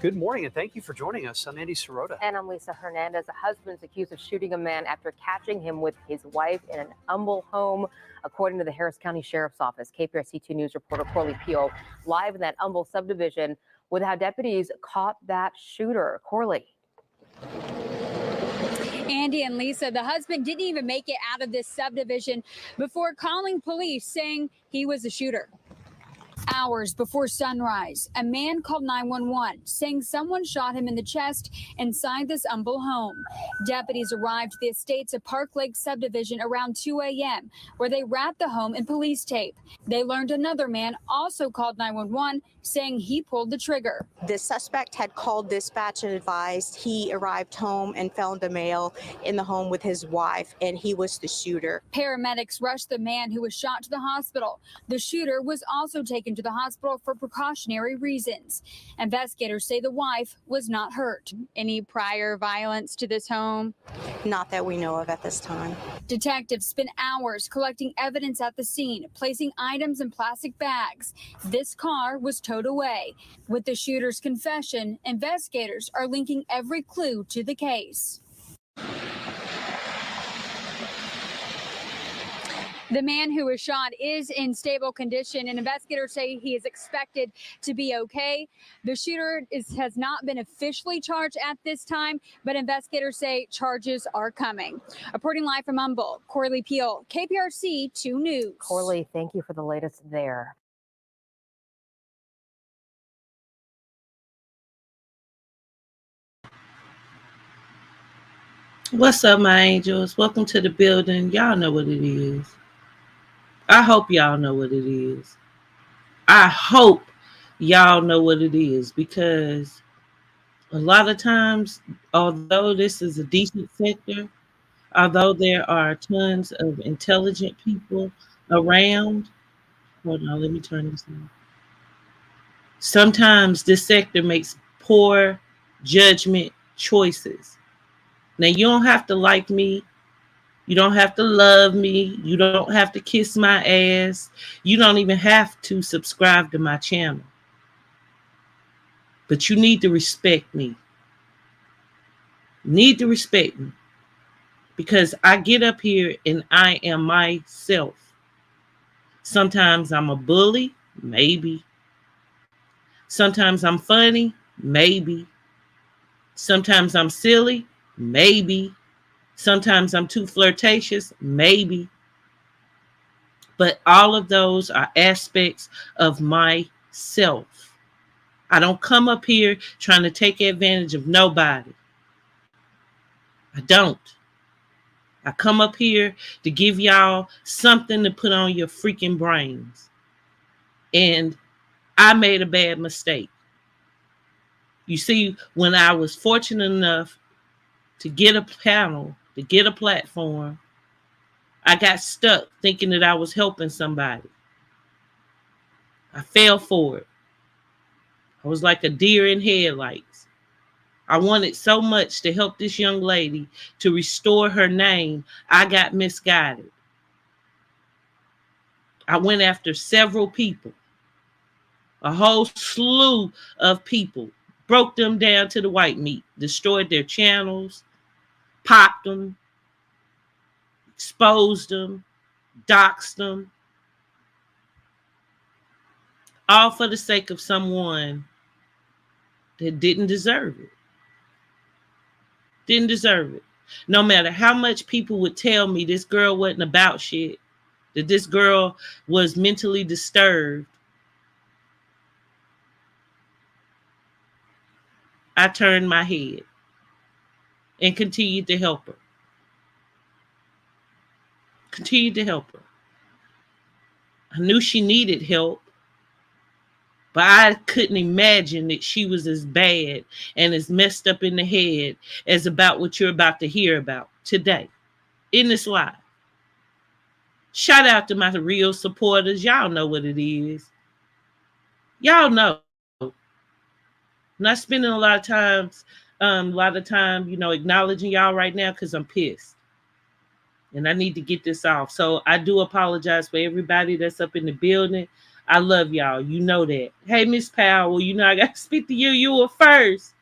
Good morning, and thank you for joining us. I'm Andy Sirota. And I'm Lisa Hernandez. A husband's accused of shooting a man after catching him with his wife in an Humble home, according to the Harris County Sheriff's Office. KPRC2 News reporter Corley Peel live in that Humble subdivision with how deputies caught that shooter. Corley. Andy and Lisa, the husband didn't even make it out of this subdivision before calling police saying he was the shooter. Hours before sunrise, a man called 911 saying someone shot him in the chest inside this Humble home. Deputies arrived at the estates of Park Lake subdivision around 2 a.m., where they wrapped the home in police tape. They learned another man also called 911 saying he pulled the trigger. The suspect had called dispatch and advised he arrived home and found a male in the home with his wife, and he was the shooter. Paramedics rushed the man who was shot to the hospital. The shooter was also taken to the hospital for precautionary reasons. Investigators say the wife was not hurt. Any prior violence to this home? Not that we know of at this time. Detectives spent hours collecting evidence at the scene, placing items in plastic bags. This car was towed away. With the shooter's confession, investigators are linking every clue to the case. The man who was shot is in stable condition, and investigators say he is expected to be okay. The shooter has not been officially charged at this time, but investigators say charges are coming. Reporting live from Humble, Corley Peel, KPRC 2 News. Corley, thank you for the latest there. What's up, my angels? Welcome to the building. Y'all know what it is. I hope y'all know what it is. I hope y'all know what it is, because a lot of times, although this is a decent sector, although there are tons of intelligent people around, hold on, let me turn this on. Sometimes this sector makes poor judgment choices. Now, you don't have to like me. You don't have to love me. You don't have to kiss my ass. You don't even have to subscribe to my channel. But you need to respect me. You need to respect me. Because I get up here and I am myself. Sometimes I'm a bully, maybe. Sometimes I'm funny, maybe. Sometimes I'm silly, maybe. Sometimes I'm too flirtatious, maybe. But all of those are aspects of myself. I don't come up here trying to take advantage of nobody. I don't. I come up here to give y'all something to put on your freaking brains. And I made a bad mistake. You see, when I was fortunate enough to get a panel, to get a platform, I got stuck thinking that I was helping somebody. I fell for it. I was like a deer in headlights. I wanted so much to help this young lady to restore her name. I got misguided. I went after several people, a whole slew of people, broke them down to the white meat, destroyed their channels, popped them, exposed them, doxed them, all for the sake of someone that didn't deserve it. Didn't deserve it. No matter how much people would tell me this girl wasn't about shit, that this girl was mentally disturbed, I turned my head and continued to help her. Continued to help her. I knew she needed help, but I couldn't imagine that she was as bad and as messed up in the head as about what you're about to hear about today in this live. Shout out to my real supporters. Y'all know what it is. Y'all know. I'm not spending a lot of time, acknowledging y'all right now because I'm pissed. And I need to get this off. So I do apologize for everybody that's up in the building. I love y'all. You know that. Hey, Miss Powell, you know I got to speak to you. You were first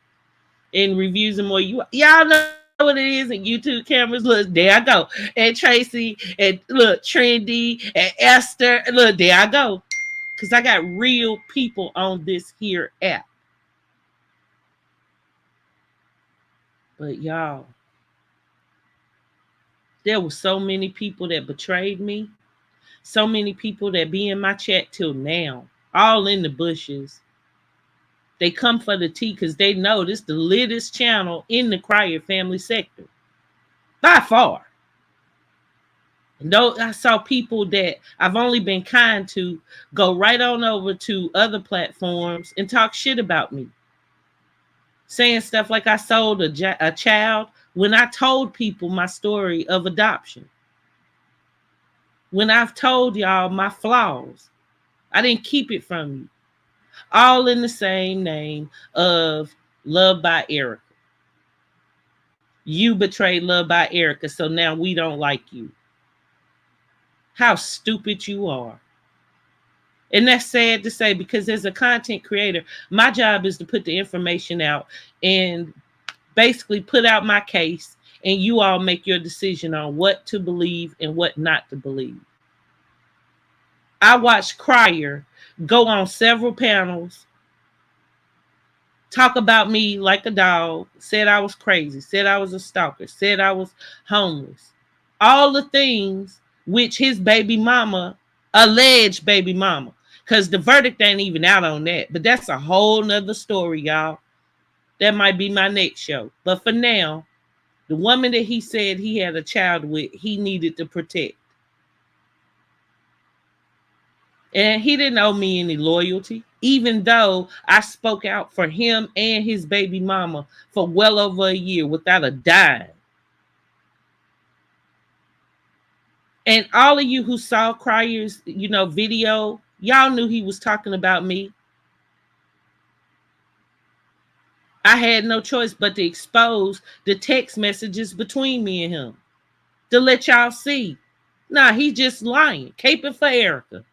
in reviews and more. Y'all know what it is and YouTube cameras. Look, there I go. And Tracy, and look, Trendy, and Esther. Look, there I go. Because I got real people on this here app. But y'all, there were so many people that betrayed me. So many people that be in my chat till now. All in the bushes. They come for the tea because they know this the littest channel in the Crier family sector. By far. And though I saw people that I've only been kind to go right on over to other platforms and talk shit about me. Saying stuff like I sold a child when I told people my story of adoption. When I've told y'all my flaws. I didn't keep it from you. All in the same name of Love by Erica. You betrayed Love by Erica, so now we don't like you. How stupid you are. And that's sad to say because as a content creator, my job is to put the information out and basically put out my case, and you all make your decision on what to believe and what not to believe. I watched Crier go on several panels, talk about me like a dog, said I was crazy, said I was a stalker, said I was homeless. All the things which his baby mama, alleged baby mama, because the verdict ain't even out on that. But that's a whole nother story, y'all. That might be my next show. But for now, the woman that he said he had a child with, he needed to protect. And he didn't owe me any loyalty, even though I spoke out for him and his baby mama for well over a year without a dime. And all of you who saw Crier's, video, y'all knew he was talking about me. I had no choice but to expose the text messages between me and him to let y'all see. Nah, he's just lying, caping for Erica.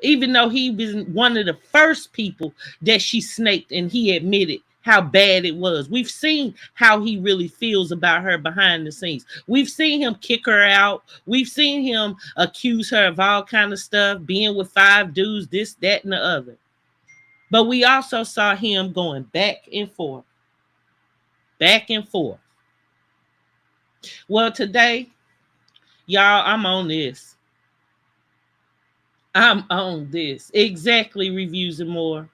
Even though he was one of the first people that she snaked and he admitted how bad it was. We've seen how he really feels about her behind the scenes. We've seen him kick her out. We've seen him accuse her of all kind of stuff, being with 5 dudes, this, that, and the other. But we also saw him going back and forth. Back and forth. Well, today, y'all, I'm on this. I'm on this. Exactly, reviews and more.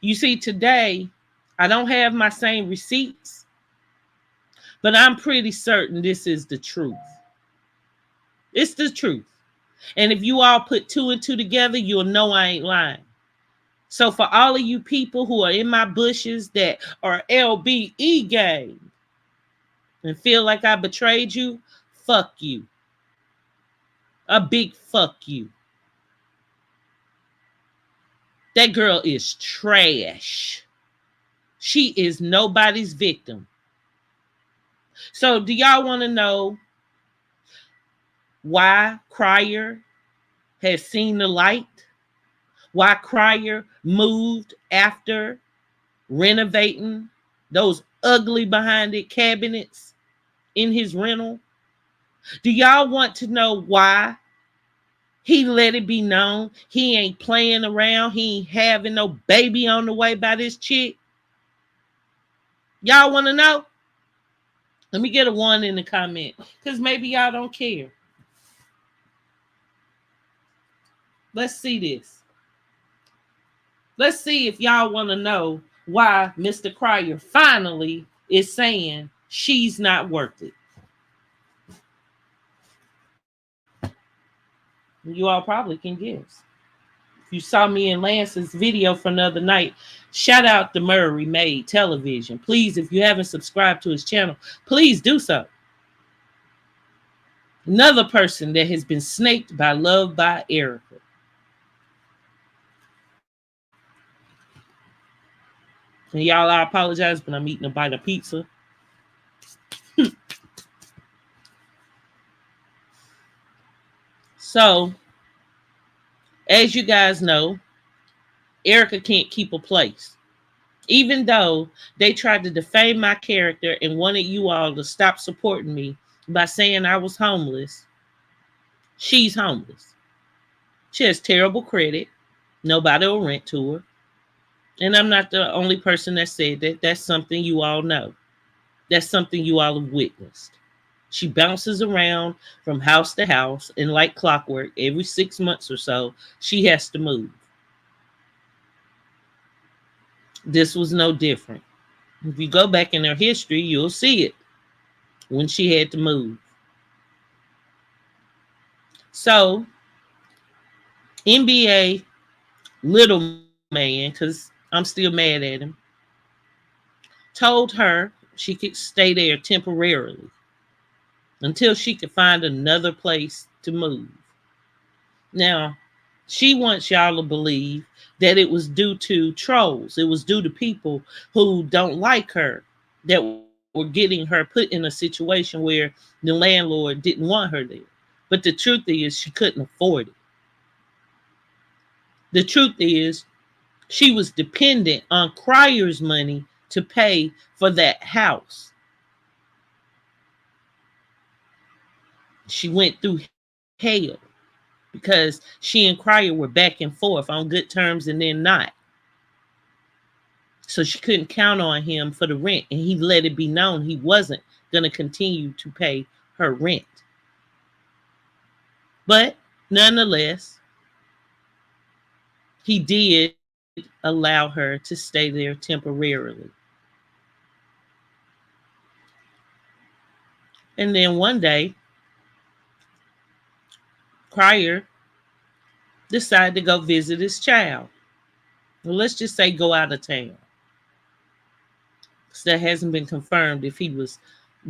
You see, today, I don't have my same receipts, but I'm pretty certain this is the truth. It's the truth. And if you all put 2 and 2 together, you'll know I ain't lying. So for all of you people who are in my bushes that are LBE gang and feel like I betrayed you, fuck you. A big fuck you. That girl is trash. She is nobody's victim. So do y'all want to know why Crier has seen the light? Why Crier moved after renovating those ugly behind it cabinets in his rental? Do y'all want to know why he let it be known he ain't playing around? He ain't having no baby on the way by this chick? Y'all want to know? Let me get a 1 in the comment because maybe y'all don't care. Let's see this. Let's see if y'all want to know why Mr. Crier finally is saying she's not worth it. You all probably can guess. If you saw me in Lance's video from the other night, shout out to Murray Made Television. Please, if you haven't subscribed to his channel, please do so. Another person that has been snaked by Love by Erica. And y'all, I apologize, but I'm eating a bite of pizza. So, As you guys know, Erica can't keep a place. Even though they tried to defame my character and wanted you all to stop supporting me by saying I was homeless, she's homeless. She has terrible credit. Nobody will rent to her. And I'm not the only person that said that. That's something you all know. That's something you all have witnessed. She bounces around from house to house, and like clockwork, every 6 months or so, she has to move. This was no different. If you go back in her history, you'll see it when she had to move. So, NBA little man, because I'm still mad at him, told her she could stay there temporarily until she could find another place to move. Now, she wants y'all to believe that it was due to trolls. It was due to people who don't like her that were getting her put in a situation where the landlord didn't want her there. But the truth is, she couldn't afford it. The truth is, she was dependent on Cryer's money to pay for that house. She went through hell because she and Cryer were back and forth on good terms and then not. So she couldn't count on him for the rent, and he let it be known he wasn't going to continue to pay her rent. But nonetheless, he did allow her to stay there temporarily. And then one day, Cryer decided to go visit his child. Well, let's just say go out of town. So that hasn't been confirmed if he was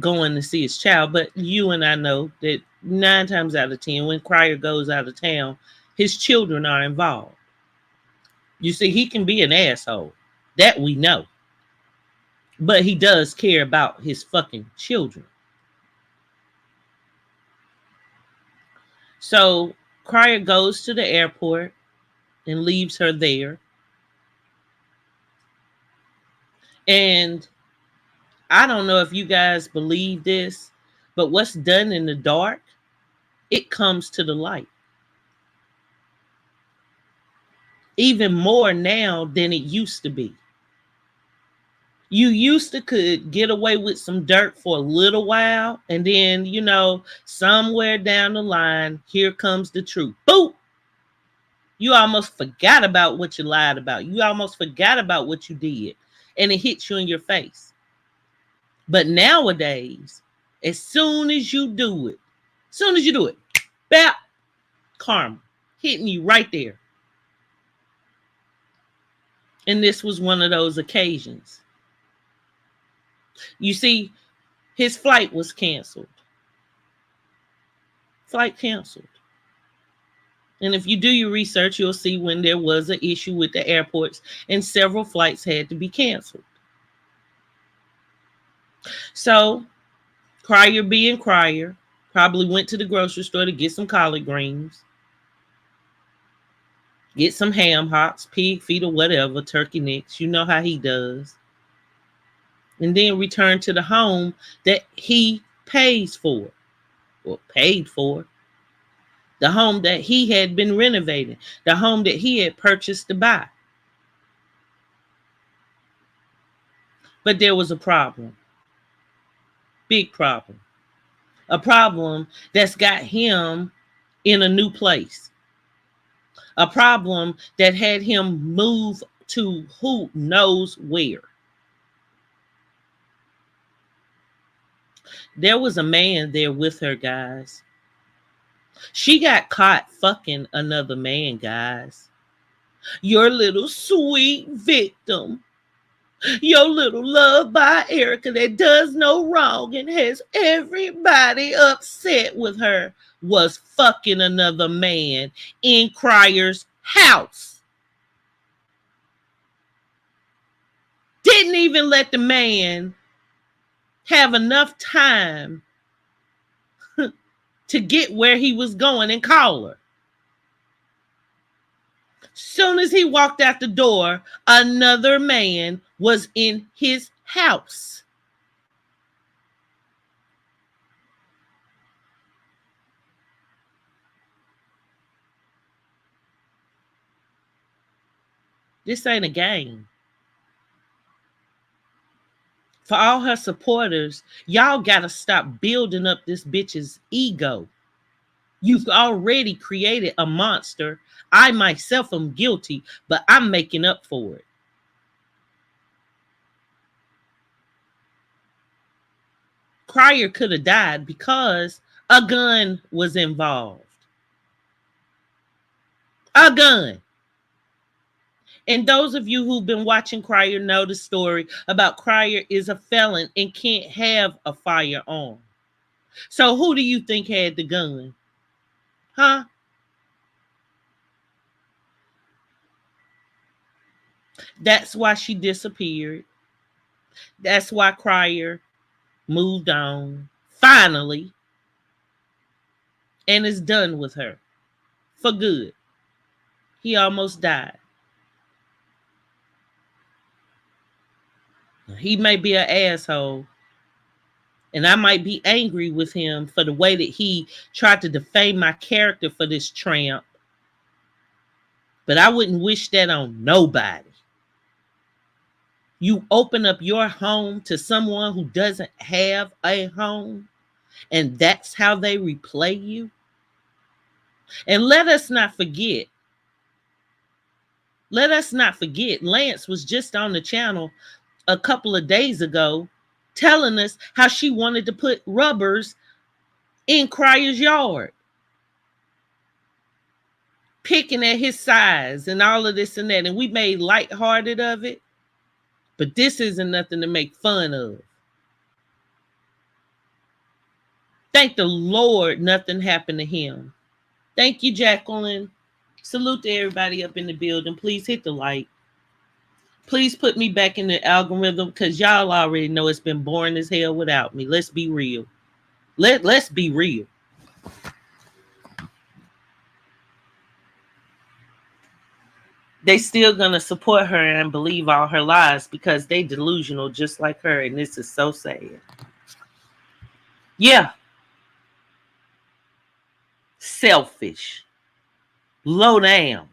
going to see his child, but you and I know that 9 times out of 10, when Cryer goes out of town, his children are involved. You see, he can be an asshole. That we know. But he does care about his fucking children. So Cryer goes to the airport and leaves her there. And I don't know if you guys believe this, but what's done in the dark, it comes to the light. Even more now than it used to be. You used to could get away with some dirt for a little while, and then, somewhere down the line, here comes the truth. Boom! You almost forgot about what you lied about. You almost forgot about what you did, and it hits you in your face. But nowadays, as soon as you do it, bap, karma, hitting you right there. And this was one of those occasions. You see, his flight was canceled. Flight canceled. And if you do your research, you'll see when there was an issue with the airports and several flights had to be canceled. So, Cryer being Cryer, probably went to the grocery store to get some collard greens, get some ham hocks, pig feet or whatever, turkey necks. You know how he does. And then return to the home that he pays for or paid for. The home that he had been renovating, the home that he had purchased to buy. But there was a problem. Big problem. A problem that's got him in a new place. A problem that had him move to who knows where. There was a man there with her, guys. She got caught fucking another man, guys. Your little sweet victim. Your little love by Erica that does no wrong and has everybody upset with her was fucking another man in Cryer's house. Didn't even let the man have enough time to get where he was going and call her. Soon as he walked out the door, another man was in his house. This ain't a game. For all her supporters, y'all gotta stop building up this bitch's ego. You've already created a monster. I myself am guilty, but I'm making up for it. Crier could have died because a gun was involved. A gun. And those of you who've been watching Crier know the story about Crier is a felon and can't have a firearm. So who do you think had the gun? Huh? That's why she disappeared. That's why Crier moved on, finally, and is done with her for good. He almost died. He may be an asshole, and I might be angry with him for the way that he tried to defame my character for this tramp, but I wouldn't wish that on nobody. You open up your home to someone who doesn't have a home, and that's how they replay you. And let us not forget, Lance was just on the channel a couple of days ago telling us how she wanted to put rubbers in Crier's yard, picking at his size and all of this and that. And we made lighthearted of it. But this isn't nothing to make fun of. Thank the Lord nothing happened to him. Thank you, Jacqueline. Salute to everybody up in the building. Please hit the like. Please put me back in the algorithm because y'all already know it's been boring as hell without me. Let's be real. Let's be real. They still gonna support her and believe all her lies because they delusional just like her, and this is so sad. Yeah. Selfish. Low down.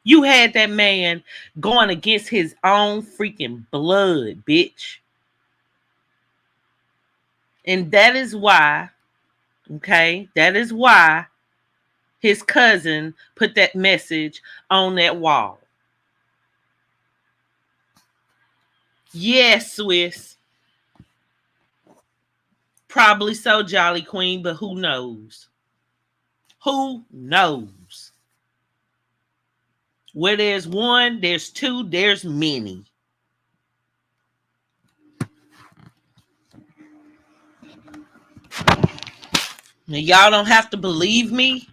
You had that man going against his own freaking blood, bitch. And that is why, okay, that is why his cousin put that message on that wall. Yes, Swiss. Probably so, Jolly Queen, but who knows? Who knows? Where there's one, there's two, there's many. Now, y'all don't have to believe me.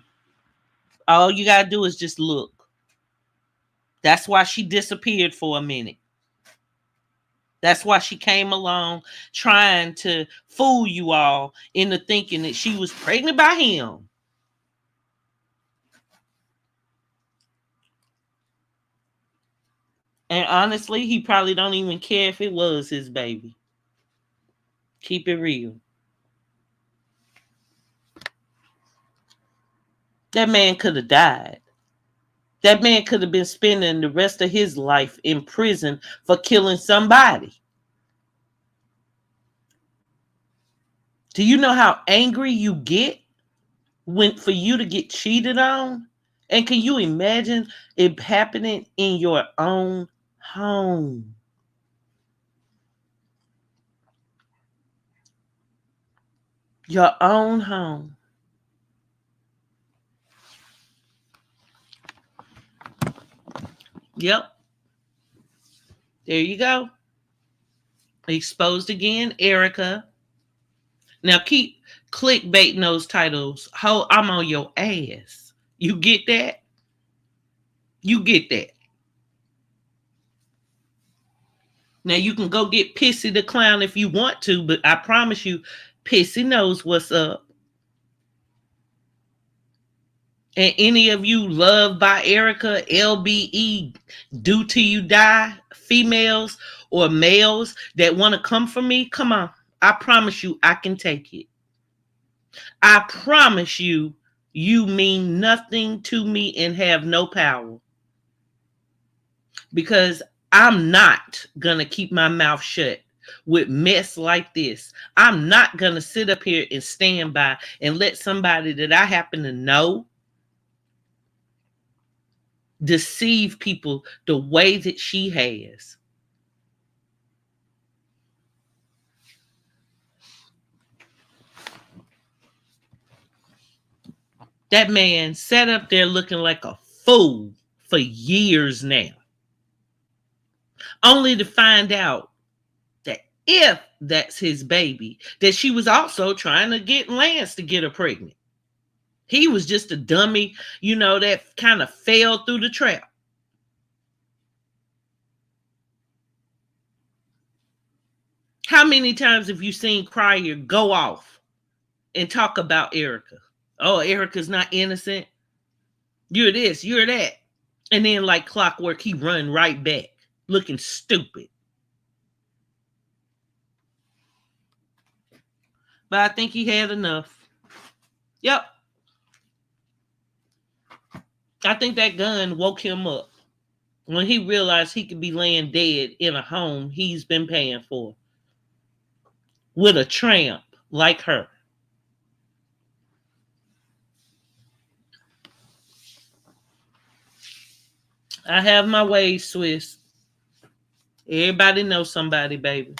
All you got to do is just look. That's why she disappeared for a minute. That's why she came along trying to fool you all into thinking that she was pregnant by him. And honestly, he probably don't even care if it was his baby. Keep it real. That man could have died. That man could have been spending the rest of his life in prison for killing somebody. Do you know how angry you get when for you to get cheated on? And can you imagine it happening in your own home? Your own home. Yep. There you go. Exposed again, Erica. Now keep clickbaiting those titles. Ho, I'm on your ass. You get that? You get that. Now you can go get Pissy the Clown if you want to, but I promise you, Pissy knows what's up. And any of you loved by Erica, LBE, do till you die, females or males that want to come for me, come on. I promise you, I can take it. I promise you, you mean nothing to me and have no power. Because I'm not going to keep my mouth shut with mess like this. I'm not going to sit up here and stand by and let somebody that I happen to know deceive people the way that she has. That man sat up there looking like a fool for years now, only to find out that if that's his baby, that she was also trying to get Lance to get her pregnant. He was just a dummy, that kind of fell through the trap. How many times have you seen Crier go off and talk about Erica? Oh, Erica's not innocent. You're this, you're that. And then like clockwork, he run right back looking stupid. But I think he had enough. Yep. I think that gun woke him up when he realized he could be laying dead in a home he's been paying for with a tramp like her. I have my ways, Swiss. Everybody knows somebody, baby.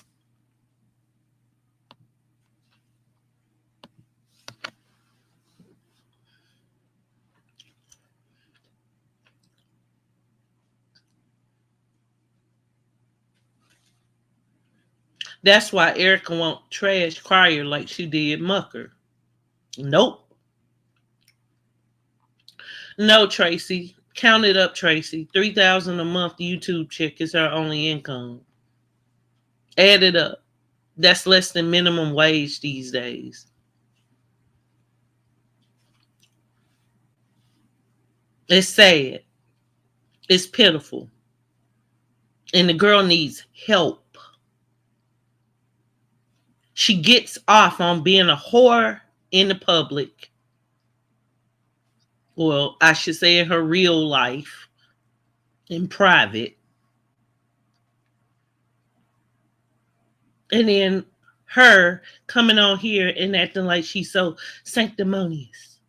That's why Erica won't trash Crier like she did Mucker. Nope. No, Tracy. Count it up, Tracy. $3,000 a month YouTube check is her only income. Add it up. That's less than minimum wage these days. It's sad. It's pitiful. And the girl needs help. She gets off on being a whore in the public. Well, I should say in her real life, in private. And then her coming on here and acting like she's so sanctimonious.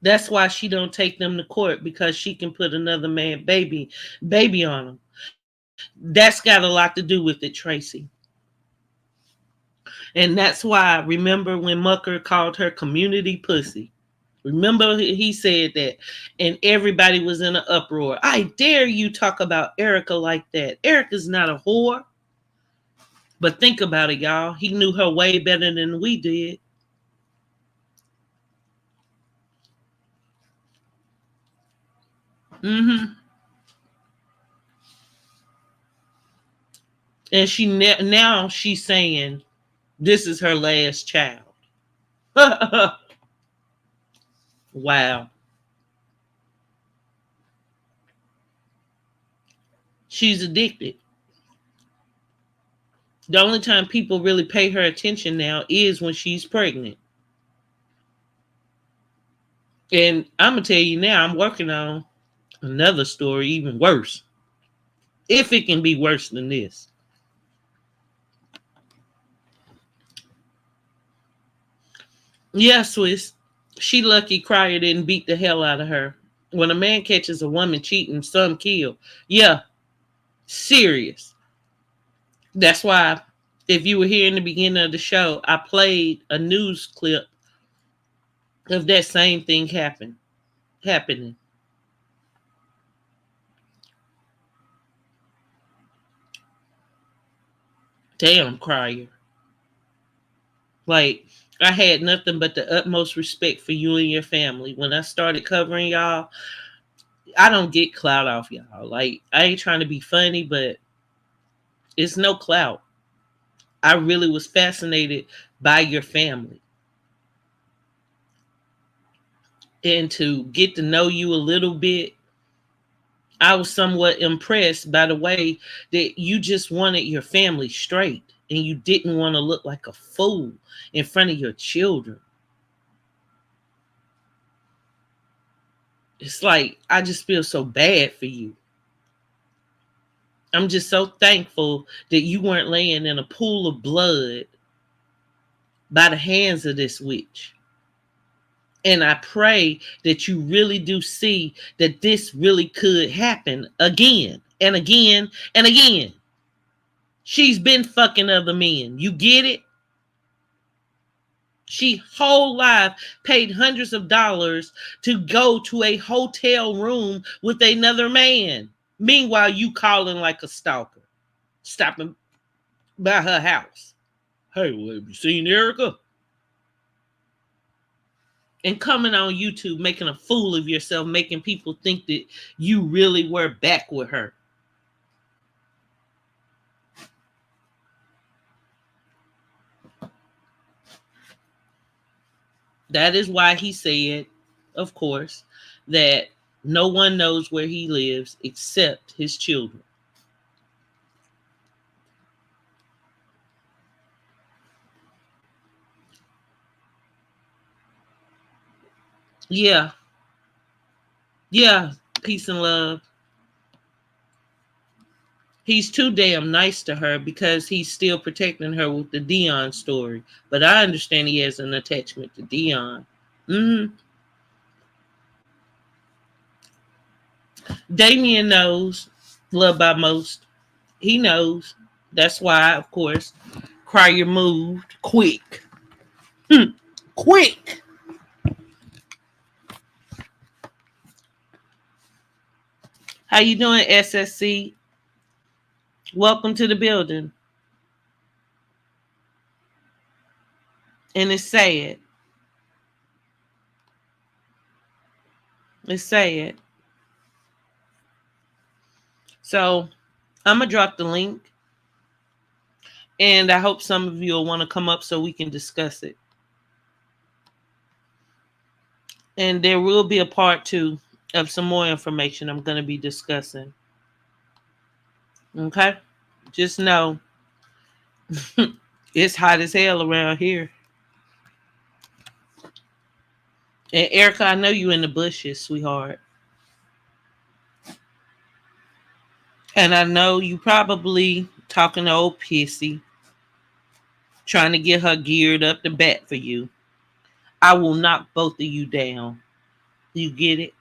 That's why she don't take them to court, because she can put another man baby on them. That's got a lot to do with it, Tracy. And that's why, remember when Mucker called her community pussy? Remember he said that, and everybody was in an uproar. I dare you talk about Erica like that. Erica's not a whore. But think about it, y'all. He knew her way better than we did. Mm-hmm. And now she's saying this is her last child. Wow. She's addicted. The only time people really pay her attention now is when she's pregnant. And I'm going to tell you now, I'm working on another story even worse. If it can be worse than this. Yeah, Swiss. She lucky Crier didn't beat the hell out of her. When a man catches a woman cheating, some kill. Yeah. Serious. That's why, if you were here in the beginning of the show, I played a news clip of that same thing happening. Damn, Crier. Like, I had nothing but the utmost respect for you and your family. When I started covering y'all, I don't get clout off y'all. Like, I ain't trying to be funny, but it's no clout. I really was fascinated by your family. And to get to know you a little bit, I was somewhat impressed by the way that you just wanted your family straight and you didn't want to look like a fool in front of your children. It's like, I just feel so bad for you. I'm just so thankful that you weren't laying in a pool of blood by the hands of this witch. And I pray that you really do see that this really could happen again and again and again. She's been fucking other men. You get it? She whole life paid hundreds of dollars to go to a hotel room with another man. Meanwhile, you calling like a stalker, stopping by her house. Hey, well, have you seen Erica? And coming on YouTube, making a fool of yourself, making people think that you really were back with her. That is why he said, of course, that no one knows where he lives except his children. Yeah. Yeah. Peace and love. He's too damn nice to her because he's still protecting her with the Dion story. But I understand he has an attachment to Dion. Damien knows, loved by most. He knows. That's why, of course, Crier moved quick. Quick. How you doing, SSC? Welcome to the building. And it's sad. It's sad. So I'm going to drop the link. And I hope some of you will want to come up so we can discuss it. And there will be a part 2 of some more information I'm going to be discussing. Okay? Just know it's hot as hell around here. And Erica, I know you in the bushes, sweetheart. And I know you probably talking to old Pissy, trying to get her geared up to bat for you. I will knock both of you down. You get it?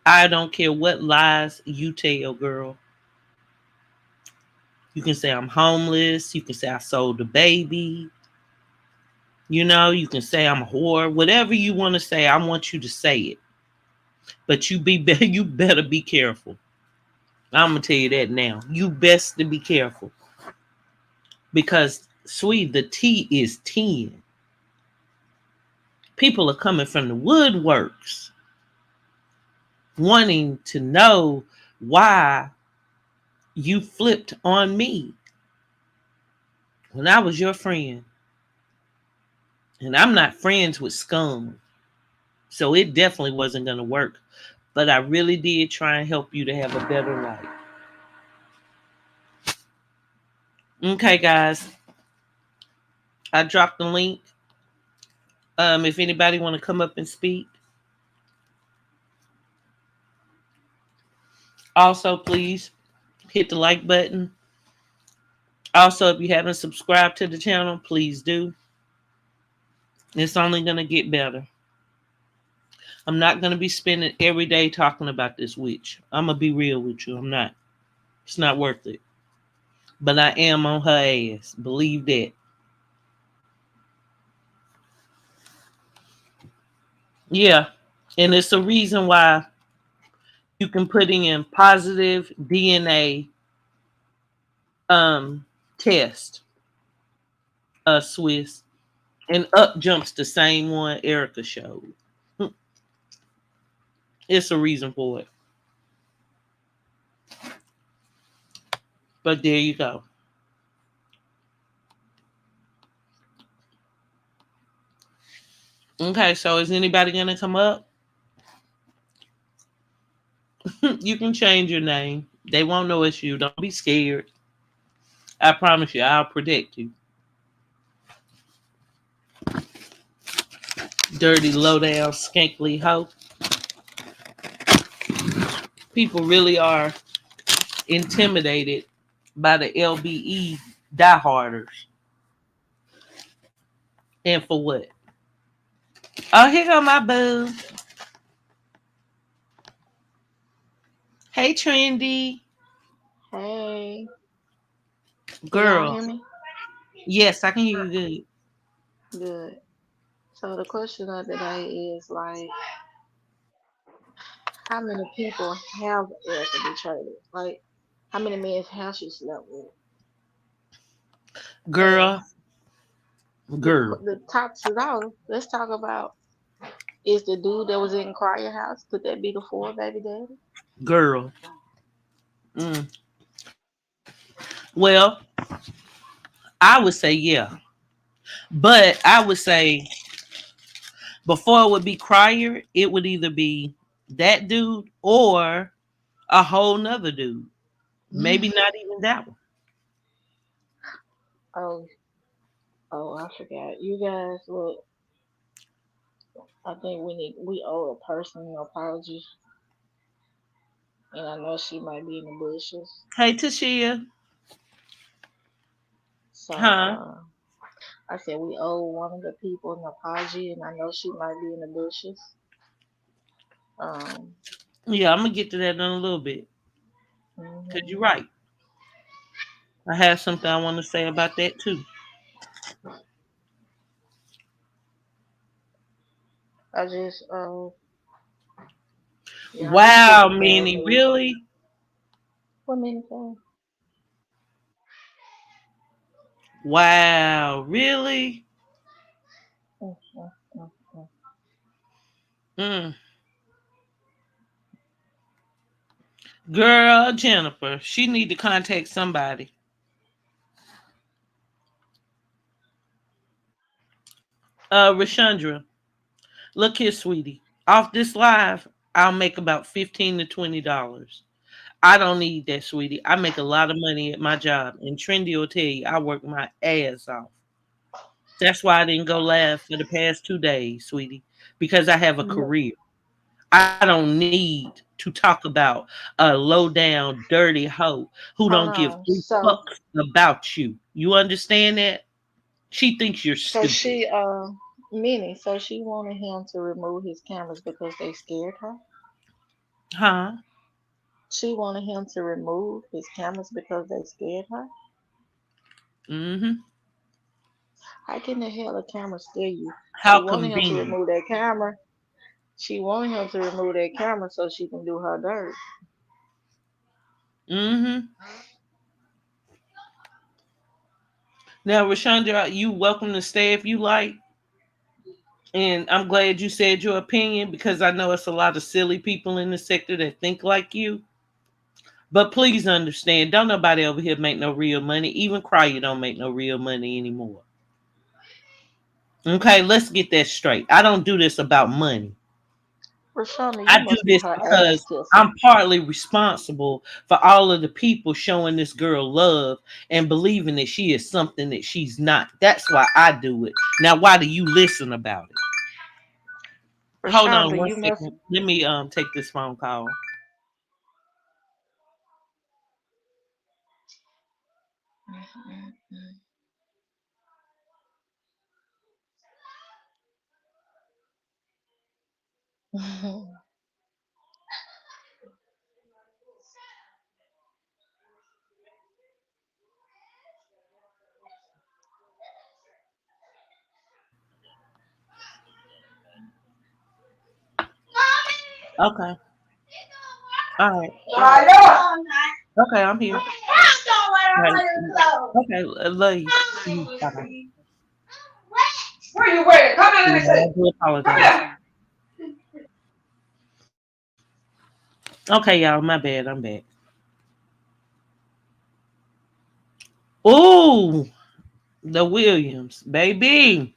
I don't care what lies you tell, girl. You can say I'm homeless. You can say I sold the baby. You know, you can say I'm a whore. Whatever you want to say, I want you to say it. But you better be careful. I'm going to tell you that now. You best to be careful. Because, sweet, the tea is 10. People are coming from the woodworks wanting to know why you flipped on me when I was your friend. And I'm not friends with scum. So it definitely wasn't going to work. But I really did try and help you to have a better life. Okay, guys. I dropped the link. If anybody want to come up and speak. Also, please hit the like button. Also, if you haven't subscribed to the channel, please do. It's only going to get better. I'm not going to be spending every day talking about this witch. I'm going to be real with you. I'm not. It's not worth it. But I am on her ass. Believe that. Yeah. And it's a reason why you can put in positive DNA test. Swiss. And up jumps the same one Erica showed. It's a reason for it. But there you go. Okay, so is anybody gonna come up? You can change your name. They won't know it's you. Don't be scared. I promise you, I'll protect you. Dirty, low down, skankly hoe. People really are intimidated by the LBE dieharders. And for what? Oh, here go my boo. Hey, Trendy. Hey, can y'all Girl. hear me? Yes, I can hear you good. Good. So the question of the day is like, how many people have Erica betrayed? Like, how many men have she slept with? And Girl. Girl. the tops it off, let's talk about, is the dude that was in Crier house, could that be the four baby daddy? Girl. Mm. Well, I would say yeah. But I would say before it would be Crier, it would either be that dude or a whole nother dude. Maybe not even that one. Oh, oh, I forgot. You guys, look, I think we owe a person an apology, and I know she might be in the bushes. Hey, Tashia. So, Huh? I said we owe one of the people an apology, and I know she might be in the bushes. Um, Yeah, I'm going to get to that in a little bit. Because hmm you're right. I have something I want to say about that too. I just, yeah, I just took Wow, a bad Minnie. move. Really? What minute thing? Wow. Really? Mm, mm, mm, mm. Mm. Girl, Jennifer. She need to contact somebody. Rashandra. Look here, sweetie. Off this live, I'll make about $15 to $20. I don't need that, sweetie. I make a lot of money at my job, and Trendy will tell you I work my ass off. That's why I didn't go live for the past 2 days, sweetie, because I have a No, career. I don't need to talk about a low down, dirty hoe who hold don't give on. three fucks about you. You understand that? She thinks you're So stupid. she, Minnie, so she wanted him to remove his cameras because they scared her. Huh? She wanted him to remove his cameras because they scared her. Mm-hmm. How can the hell a camera scare you? She How wanted him to convenient. remove that camera. She wanted him to remove that camera so she can do her dirt. Mm-hmm. Now, Rashandra, you welcome to stay if you like. And I'm glad you said your opinion because I know it's a lot of silly people in the sector that think like you. But please understand, don't nobody over here make no real money. Even Cryer don't make no real money anymore. Okay, let's get that straight. I don't do this about money. Rashana, I you do must be this her ass because kisser. I'm partly responsible for all of the people showing this girl love and believing that she is something that she's not. That's why I do it. Now, why do you listen about it? Hold on Rashonda, one you must. second. Let me take this phone call. Okay. All right. Okay, I'm here. Right. Okay, love you. Bye-bye. Where you wearing? Come in, let me Yeah, see. I do Come apologize. here. Okay, y'all, my bad. I'm back. Ooh, the Williams, baby.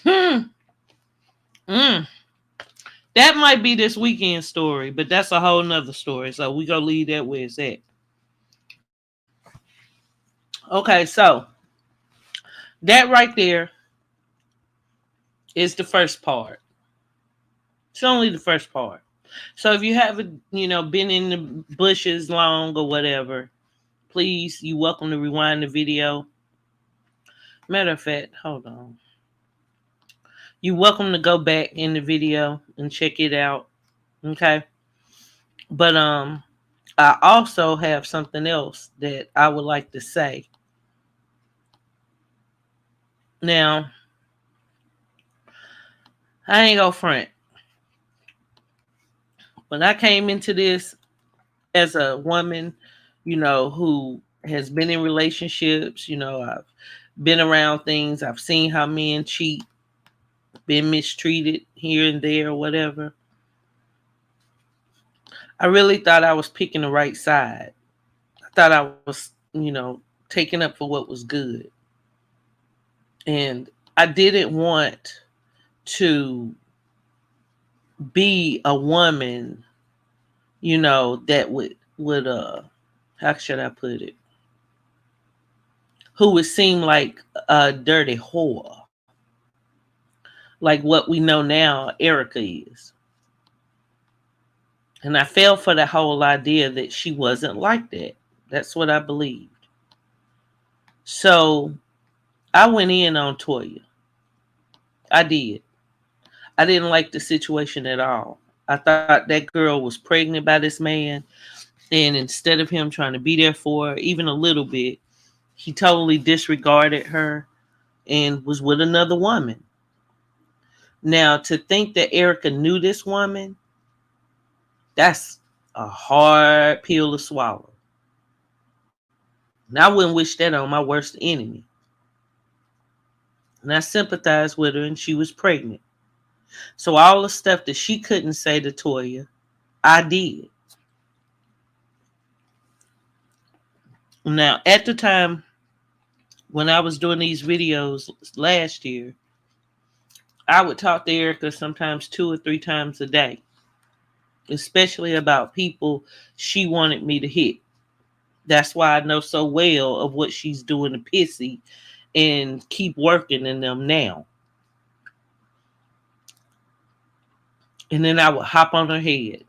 Hmm. Mm. That might be this weekend story, but that's a whole nother story. So we gonna leave that where it's at. Okay, so that right there is the first part. It's only the first part. So if you haven't, been in the bushes long or whatever, please, you're welcome to rewind the video. Matter of fact, hold on. You're welcome to go back in the video and check it out. Okay. But I also have something else that I would like to say. Now, I ain't gonna front. When I came into this as a woman, who has been in relationships, I've been around things, I've seen how men cheat, been mistreated here and there or whatever. I really thought I was picking the right side. I thought I was, taking up for what was good. And I didn't want to be a woman, that would how should I put it? Who would seem like a dirty whore. Like what we know now Erica is. And I fell for the whole idea that she wasn't like that. That's what I believed. So I went in on Toya. I did. I didn't like the situation at all. I thought that girl was pregnant by this man. And instead of him trying to be there for her, even a little bit, he totally disregarded her and was with another woman. Now, to think that Erica knew this woman, that's a hard pill to swallow. And I wouldn't wish that on my worst enemy. And I sympathized with her, and she was pregnant. So all the stuff that she couldn't say to Toya, I did. Now, at the time when I was doing these videos last year, I would talk to Erica sometimes 2 or 3 times a day, especially about people she wanted me to hit. That's why I know so well of what she's doing to Pissy and keep working in them now. And then I would hop on her head.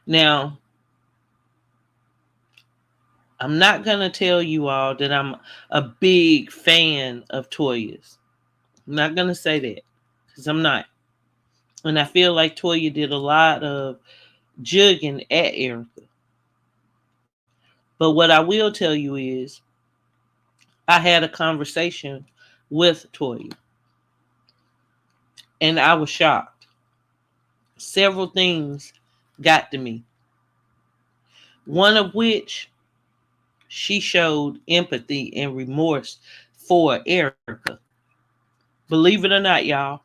Now, I'm not going to tell you all that I'm a big fan of Toya's. I'm not going to say that because I'm not. And I feel like Toya did a lot of jugging at Erica. But what I will tell you is I had a conversation with Toya. And I was shocked. Several things got to me. One of which, she showed empathy and remorse for Erica. Believe it or not, y'all.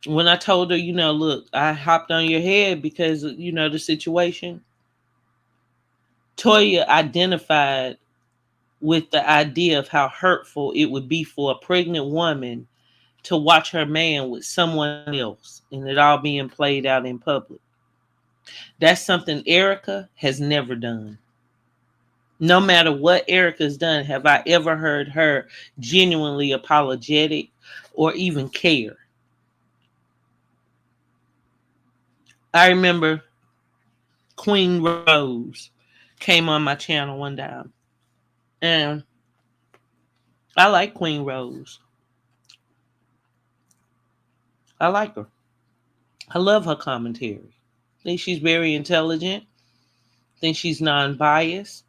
When I told her, look, I hopped on your head because, the situation, Toya identified with the idea of how hurtful it would be for a pregnant woman to watch her man with someone else and it all being played out in public. That's something Erica has never done. No matter what Erica's done, have I ever heard her genuinely apologetic or even care. I remember Queen Rose came on my channel one time. And I like Queen Rose. I like her. I love her commentary. I think she's very intelligent. I think she's non-biased.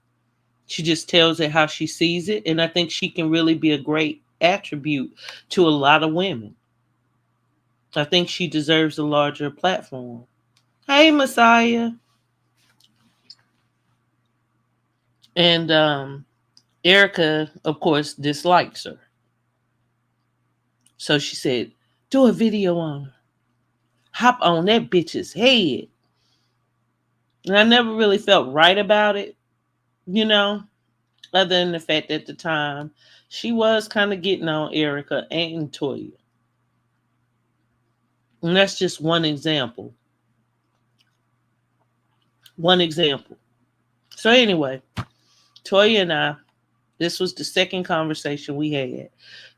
She just tells it how she sees it. And I think she can really be a great attribute to a lot of women. I think she deserves a larger platform. Hey, Messiah. And Erica, of course, dislikes her. So she said, do a video on her. Hop on that bitch's head. And I never really felt right about it, other than the fact that at the time she was kind of getting on Erica and Toya. And that's just one example. One example. So anyway, Toya and I, this was the second conversation we had.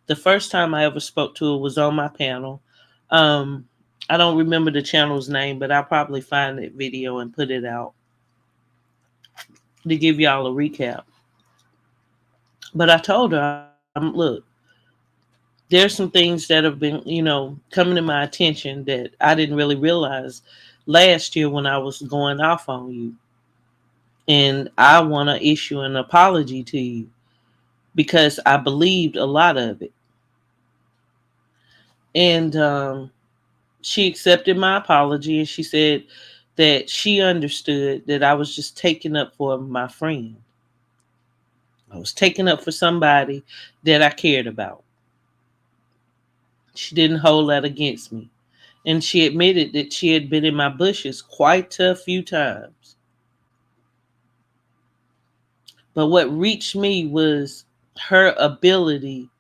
The first time I ever spoke to her was on my panel. I don't remember the channel's name, but I'll probably find that video and put it out to give y'all a recap. But I told her, look, there's some things that have been, coming to my attention that I didn't really realize last year when I was going off on you. And I want to issue an apology to you because I believed a lot of it. And she accepted my apology, and she said that she understood that I was just taking up for my friend. I was taking up for somebody that I cared about. She didn't hold that against me. And she admitted that she had been in my bushes quite a few times. But what reached me was her ability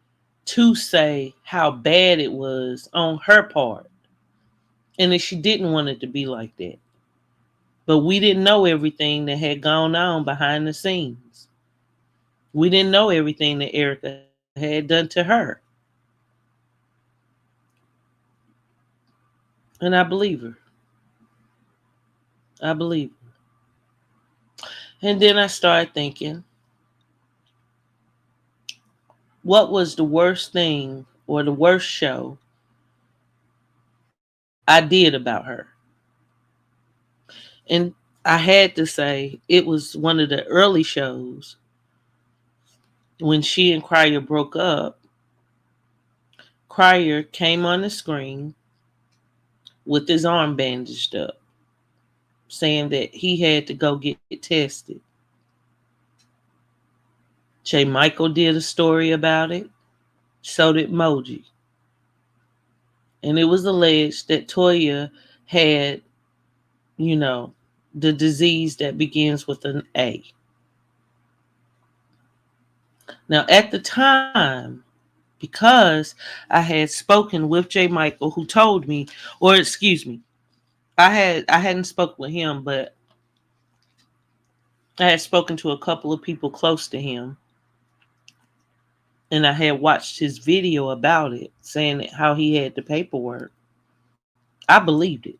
to say how bad it was on her part. And that she didn't want it to be like that. But we didn't know everything that had gone on behind the scenes. We didn't know everything that Erica had done to her. And I believe her. I believe her. And then I started thinking, what was the worst thing or the worst show I did about her? And I had to say it was one of the early shows when she and Cryer broke up. Cryer came on the screen with his arm bandaged up, saying that he had to go get tested. J. Michael did a story about it. So did Moji. And it was alleged that Toya had, the disease that begins with an A. Now, at the time, because I had spoken with J. Michael, who told me, or excuse me, I hadn't spoken with him, but I had spoken to a couple of people close to him, and I had watched his video about it, saying how he had the paperwork. I believed it.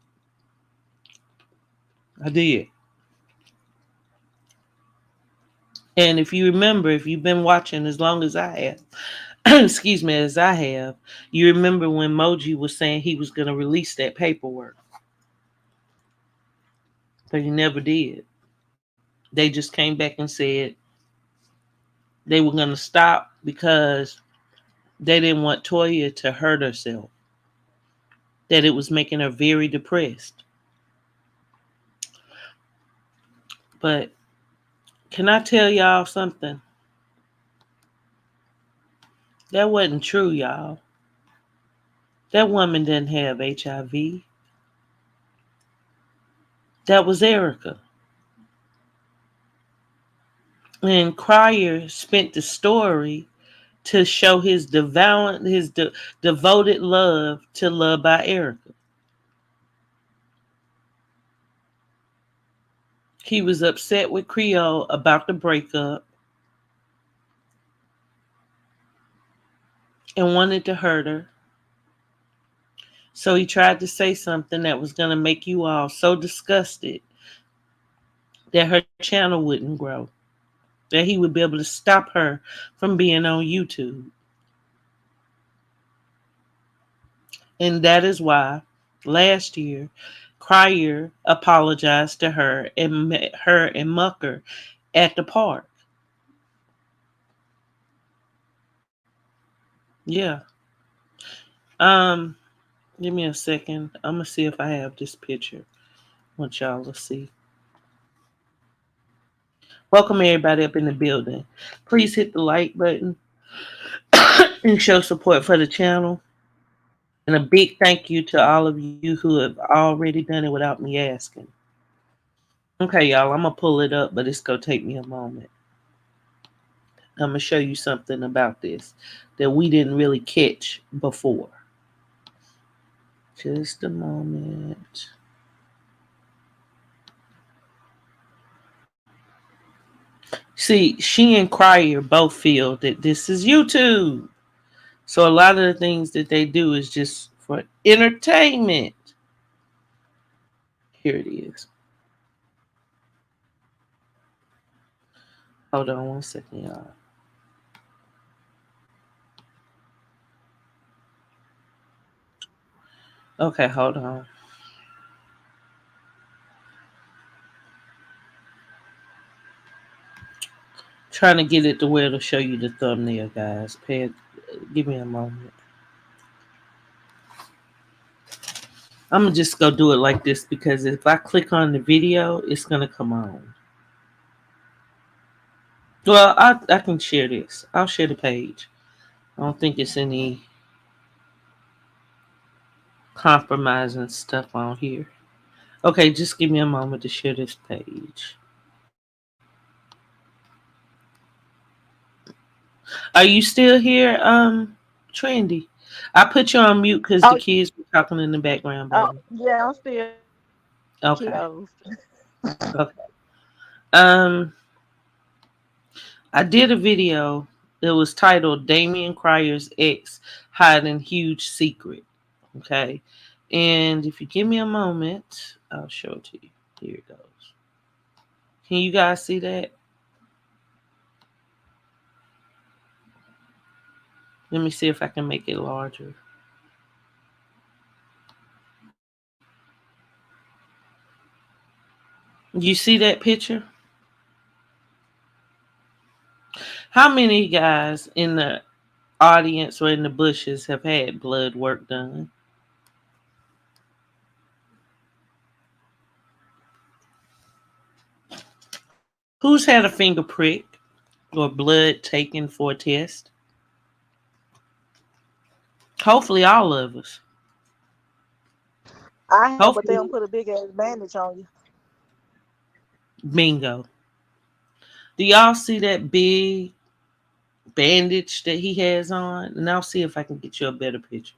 I did. And if you remember, if you've been watching as long as I have, excuse me, as I have, you remember when Moji was saying he was going to release that paperwork. But he never did. They just came back and said they were going to stop because they didn't want Toya to hurt herself. That it was making her very depressed. But can I tell y'all something? That wasn't true, y'all. That woman didn't have HIV. That was Erica. And Cryer spent the story to show his devoted love to Love by Erica. He was upset with Creole about the breakup and wanted to hurt her. So he tried to say something that was going to make you all so disgusted that her channel wouldn't grow, that he would be able to stop her from being on YouTube. And that is why last year, Cryer apologized to her and met her and Mucker at the park. Yeah. Give me a second. I'm gonna see if I have this picture. I want y'all to see. Welcome everybody up in the building. Please hit the like button and show support for the channel. And a big thank you to all of you who have already done it without me asking. Okay, y'all, I'm gonna pull it up, but it's gonna take me a moment. I'm going to show you something about this that we didn't really catch before. Just a moment. See, she and Crier both feel that this is YouTube. So a lot of the things that they do is just for entertainment. Here it is. Hold on one second, y'all. Okay, hold on. Trying to get it to where it'll show you the thumbnail, guys. Give me a moment. I'm gonna just go do it like this because if I click on the video, it's gonna come on. Well, I can share this. I'll share the page. I don't think it's any compromising stuff on here. Okay, just give me a moment to share this page. Are you still here, Trendy? I put you on mute because the Oh, kids were talking in the background, oh, baby. yeah, I'm still Okay. kiddos. Okay. Um, I did a video that was titled Damian Crier's Ex Hiding Huge Secret. Okay. And if you give me a moment, I'll show it to you. Here it goes. Can you guys see that? Let me see if I can make it larger. You see that picture? How many guys in the audience or in the bushes have had blood work done? Who's had a finger prick or blood taken for a test? Hopefully all of us. I have, but they Hopefully, don't put a big ass bandage on you. bingo. Do y'all see that big bandage that he has on? And I'll see if I can get you a better picture.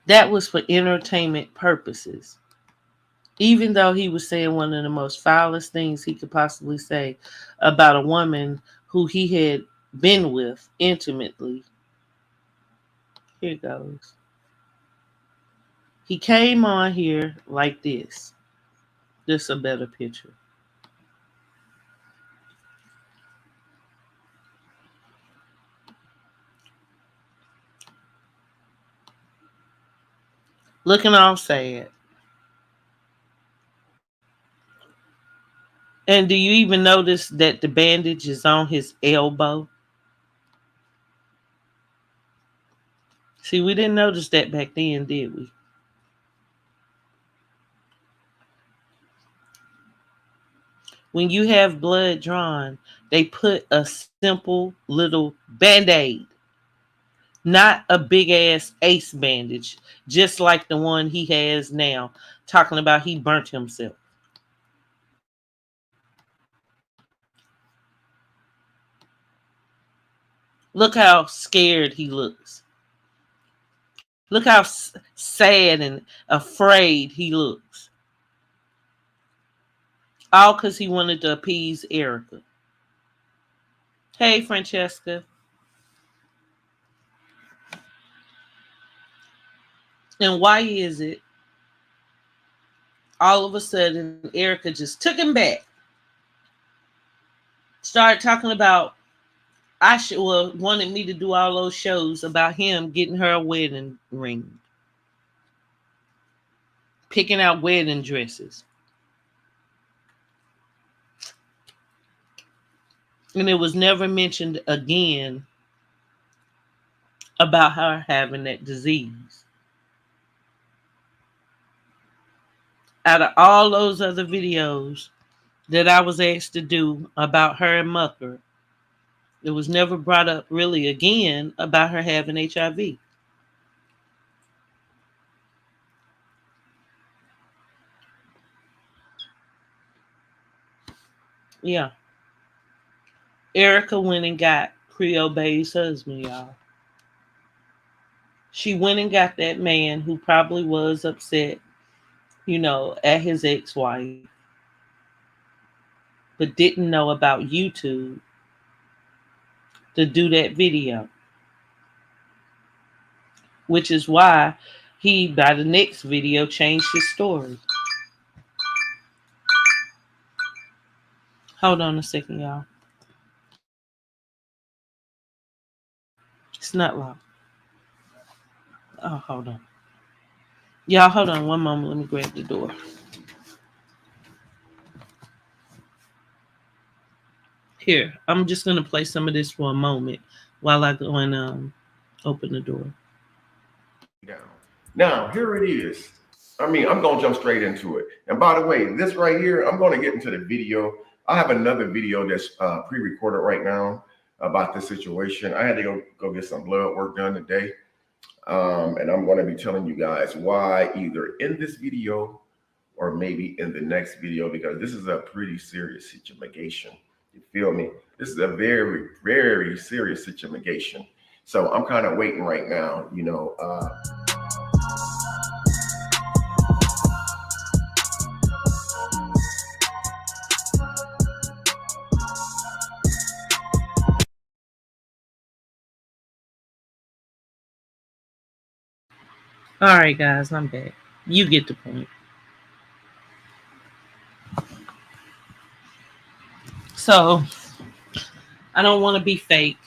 That was for entertainment purposes. Even though he was saying one of the most foulest things he could possibly say about a woman who he had been with intimately. Here goes. He came on here like this. This is a better picture. Looking all sad. And do you even notice that the bandage is on his elbow? See, we didn't notice that back then, did we? When you have blood drawn, they put a simple little band-aid, not a big ass ace bandage, just like the one he has now, talking about he burnt himself. Look how scared he looks. Look how sad and afraid he looks. All because he wanted to appease Erica. Hey, Francesca. And why is it all of a sudden Erica just took him back? Started talking about wanted me to do all those shows about him getting her a wedding ring, picking out wedding dresses. And it was never mentioned again about her having that disease. Out of all those other videos that I was asked to do about her and Mucker, it was never brought up really again about her having HIV. Yeah. Erica went and got Creole Bay's husband, y'all. She went and got that man who probably was upset, at his ex-wife, but didn't know about YouTube to do that video, which is why he, by the next video, changed his story. Hold on a second, y'all. It's not locked. Oh, hold on. Y'all, hold on one moment. Let me grab the door. Here, I'm just going to play some of this for a moment while I go and open the door. Now, here it is. I'm going to jump straight into it. And by the way, this right here, I'm going to get into the video. I have another video that's pre-recorded right now about this situation. I had to go get some blood work done today. And I'm going to be telling you guys why, either in this video or maybe in the next video, because this is a pretty serious situation. You feel me? This is a very, very serious situation. So I'm kind of waiting right now, All right, guys, I'm back. You get the point. So, I don't want to be fake.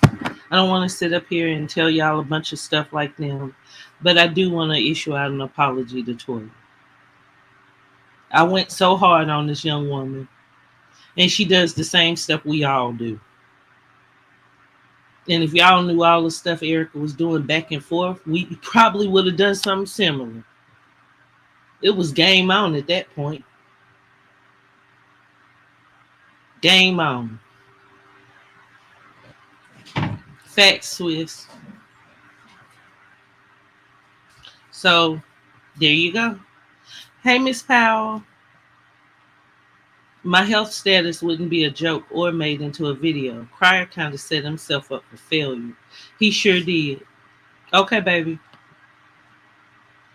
I don't want to sit up here and tell y'all a bunch of stuff like them, but I do want to issue out an apology to Toya. I went so hard on this young woman, and she does the same stuff we all do. And if y'all knew all the stuff Erica was doing back and forth, we probably would have done something similar. It was game on at that point. Game on. Facts, Swiss. So, there you go. Hey, Miss Powell. My health status wouldn't be a joke or made into a video. Cryer kind of set himself up for failure. He sure did. Okay, baby.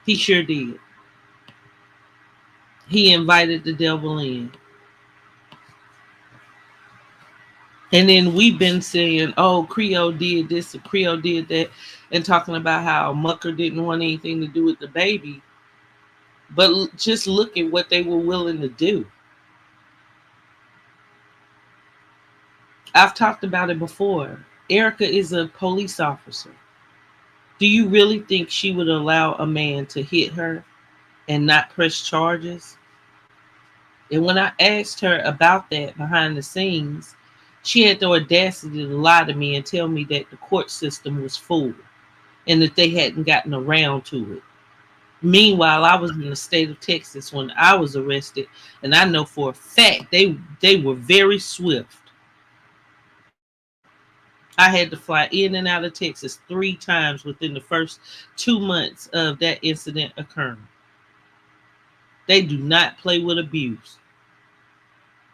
He sure did. He invited the devil in. And then we've been saying, oh, Creole did this and Creole did that, and talking about how Mucker didn't want anything to do with the baby. But just look at what they were willing to do. I've talked about it before. Erica is a police officer. Do you really think she would allow a man to hit her and not press charges? And when I asked her about that behind the scenes, she had the audacity to lie to me and tell me that the court system was full and that they hadn't gotten around to it. Meanwhile, I was in the state of Texas when I was arrested, and I know for a fact they were very swift. I had to fly in and out of Texas 3 times within the first 2 months of that incident occurring. They do not play with abuse.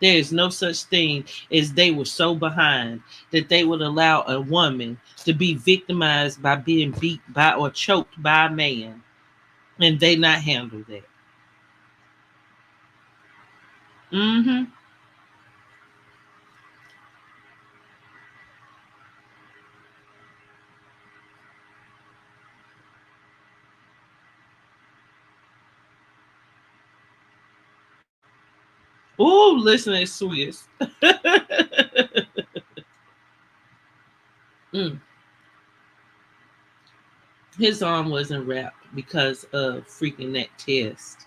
There is no such thing as they were so behind that they would allow a woman to be victimized by being beat by or choked by a man, and they not handle that. Mm-hmm. Oh, listen to Swiss. His arm wasn't wrapped because of freaking that test.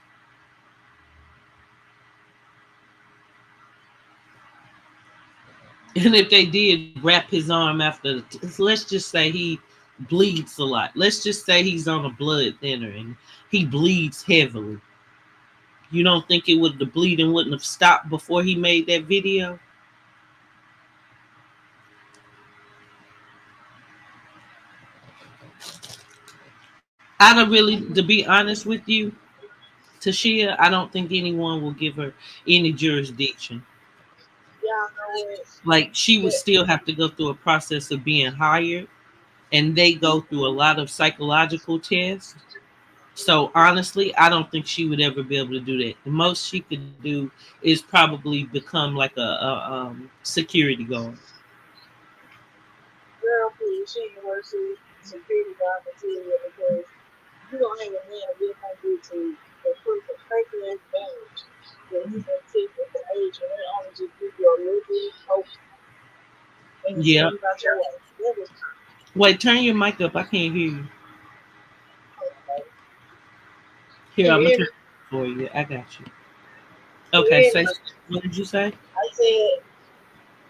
And if they did wrap his arm after the test, let's just say he bleeds a lot. Let's just say he's on a blood thinner and he bleeds heavily. You don't think the bleeding wouldn't have stopped before he made that video? I don't really, to be honest with you, Tashia, I don't think anyone will give her any jurisdiction. Yeah, Like she would still have to go through a process of being hired, and they go through a lot of psychological tests. So honestly, I don't think she would ever be able to do that. The most she could do is probably become like a security guard. Girl, please, she ain't worth security guard material because you don't have a man to get home due to the proof of faking advantage that he's been taken for age and they only just give you a little bit of hope and Yeah. send you about your way. That was Wait, turn your mic up. I can't hear you. okay. Here, Can I'm you gonna hear turn me? it for you. I got you. Can you Okay, hear say me? what did you say? I said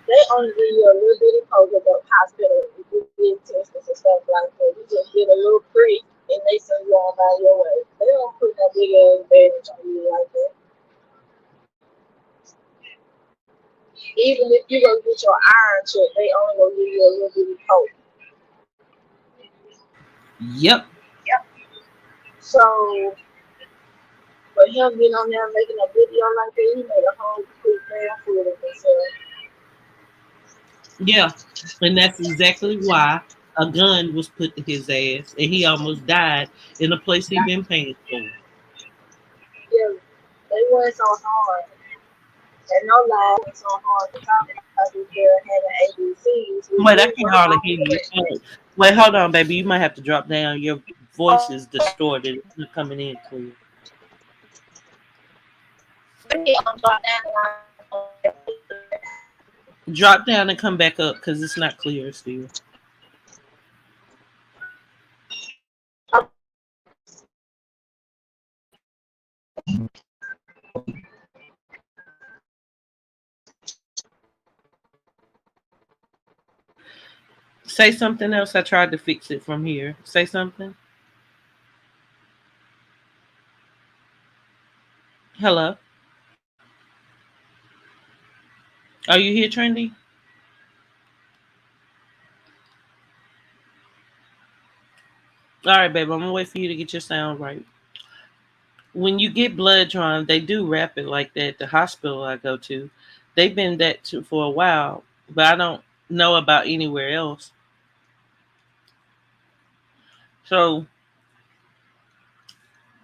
they only give you a little bit of hope at the hospital if you get tests and stuff like that. You just get a little prick and they send you on by your way. They don't put that big ass bandage on you like that. Even if you go get your iron check, they only gonna give you a little bit of hope. Yep. So for him being on there making a video like that, he made a whole complete man fool of himself. Yeah. And that's exactly why a gun was put to his ass and he almost died in a place he'd been paying for. Yeah, they weren't so hard. And no lie, it was so hard to talk about this girl having ABCs. We Wait, I really can't work hardly on hear you. it. Wait, hold on, baby. You might have to drop down. Your voice is distorted. It's not coming in clear. Drop down and come back up because it's not clear still. Say something else. I tried to fix it from here. Say something. Hello. Are you here, Trendy? All right, babe. I'm gonna wait for you to get your sound right. When you get blood drawn, they do wrap it like that. The hospital I go to, they've been that for a while, but I don't know about anywhere else. So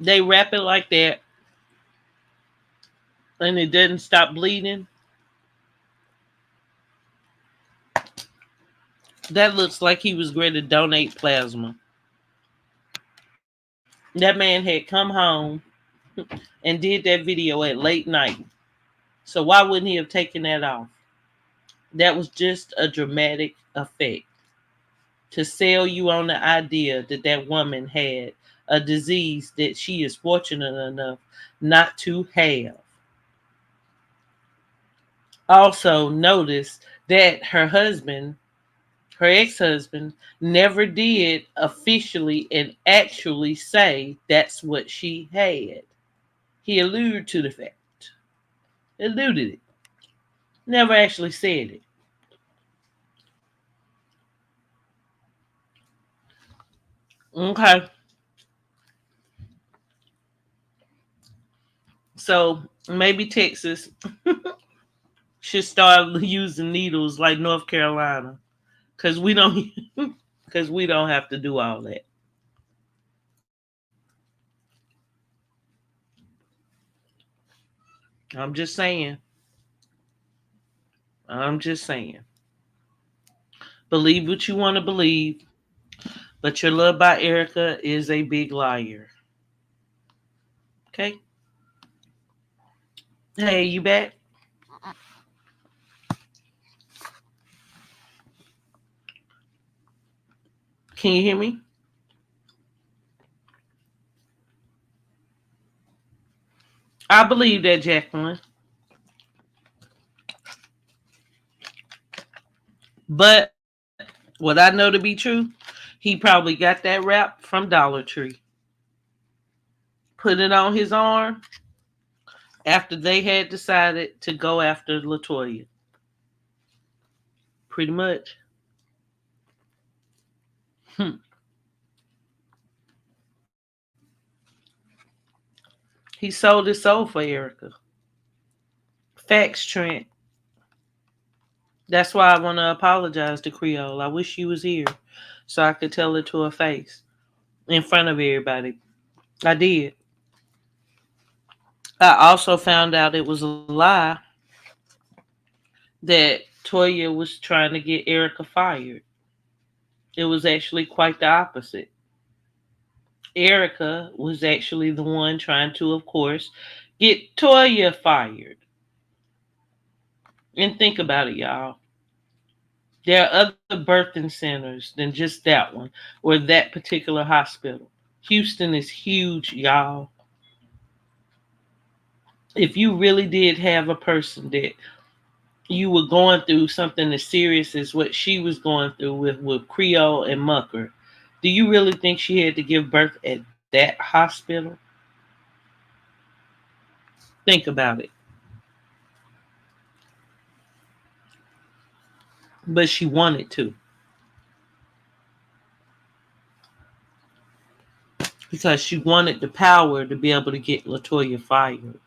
they wrap it like that, and it doesn't stop bleeding. That looks like he was ready to donate plasma. That man had come home and did that video at late night. So why wouldn't he have taken that off? That was just a dramatic effect to sell you on the idea that that woman had a disease that she is fortunate enough not to have. Also, notice that her husband, her ex-husband, never did officially and actually say that's what she had. He alluded to the fact. Alluded it. Never actually said it. Okay. So maybe Texas should start using needles like North Carolina. Cause we don't because we don't have to do all that. I'm just saying. I'm just saying. Believe what you want to believe, but your love by Erica is a big liar. Okay? Hey, you back? Can you hear me? I believe that, Jacqueline. But what I know to be true, he probably got that wrap from Dollar Tree. Put it on his arm after they had decided to go after Latoya. Pretty much. He sold his soul for Erica. Facts, Trent. That's why I want to apologize to Creole. I wish she was here so I could tell her to her face in front of everybody. I did. I also found out it was a lie that Toya was trying to get Erica fired. It was actually quite the opposite. Erica was actually the one trying to, of course, get Toya fired. And think about it, y'all. There are other birthing centers than just that one or that particular hospital. Houston is huge, y'all. If you really did have a person that you were going through something as serious as what she was going through with Creole and Mucker, do you really think she had to give birth at that hospital? Think about it. But she wanted to because she wanted the power to be able to get Latoya fired.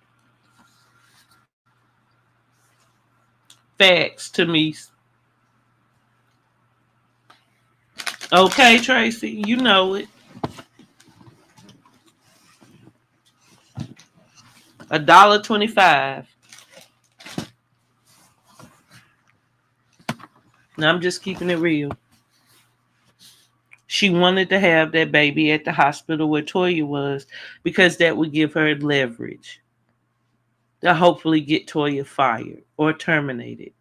Facts to me. Okay, Tracy, you know it. $1.25. Now I'm just keeping it real. She wanted to have that baby at the hospital where Toya was because that would give her leverage to hopefully get Toya fired or terminated.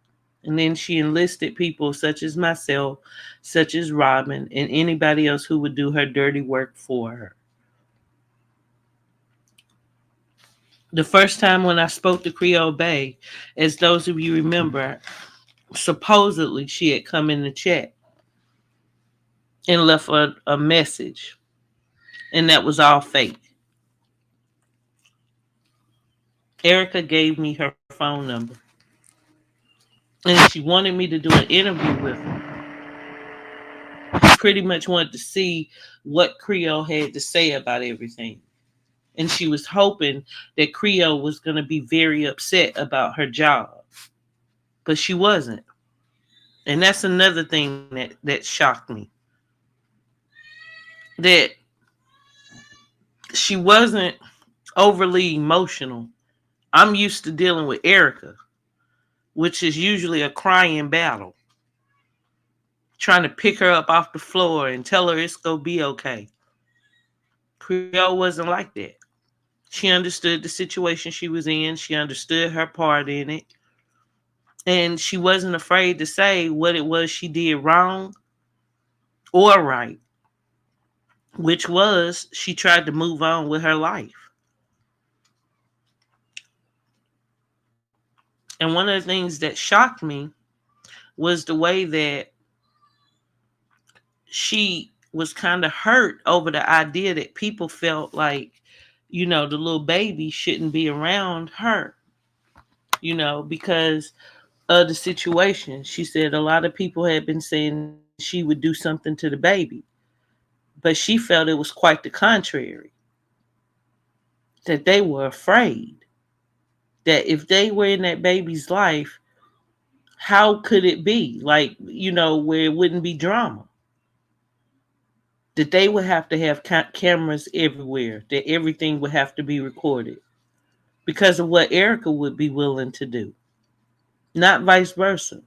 And then she enlisted people such as myself, such as Robin, and anybody else who would do her dirty work for her. The first time when I spoke to Creole Bay, as those of you remember, supposedly she had come in the chat and left a message. And that was all fake. Erica gave me her phone number. And she wanted me to do an interview with her. She pretty much wanted to see what Creole had to say about everything. And she was hoping that Creole was going to be very upset about her job. But she wasn't. And that's another thing that shocked me. That she wasn't overly emotional. I'm used to dealing with Erica, which is usually a crying battle. Trying to pick her up off the floor and tell her it's going to be okay. Creole wasn't like that. She understood the situation she was in. She understood her part in it. And she wasn't afraid to say what it was she did wrong or right, which was she tried to move on with her life. And one of the things that shocked me was the way that she was kind of hurt over the idea that people felt like, the little baby shouldn't be around her, because of the situation. She said a lot of people had been saying she would do something to the baby, but she felt it was quite the contrary, that they were afraid that if they were in that baby's life, how could it be like, where it wouldn't be drama? That they would have to have cameras everywhere, that everything would have to be recorded because of what Erica would be willing to do, not vice versa.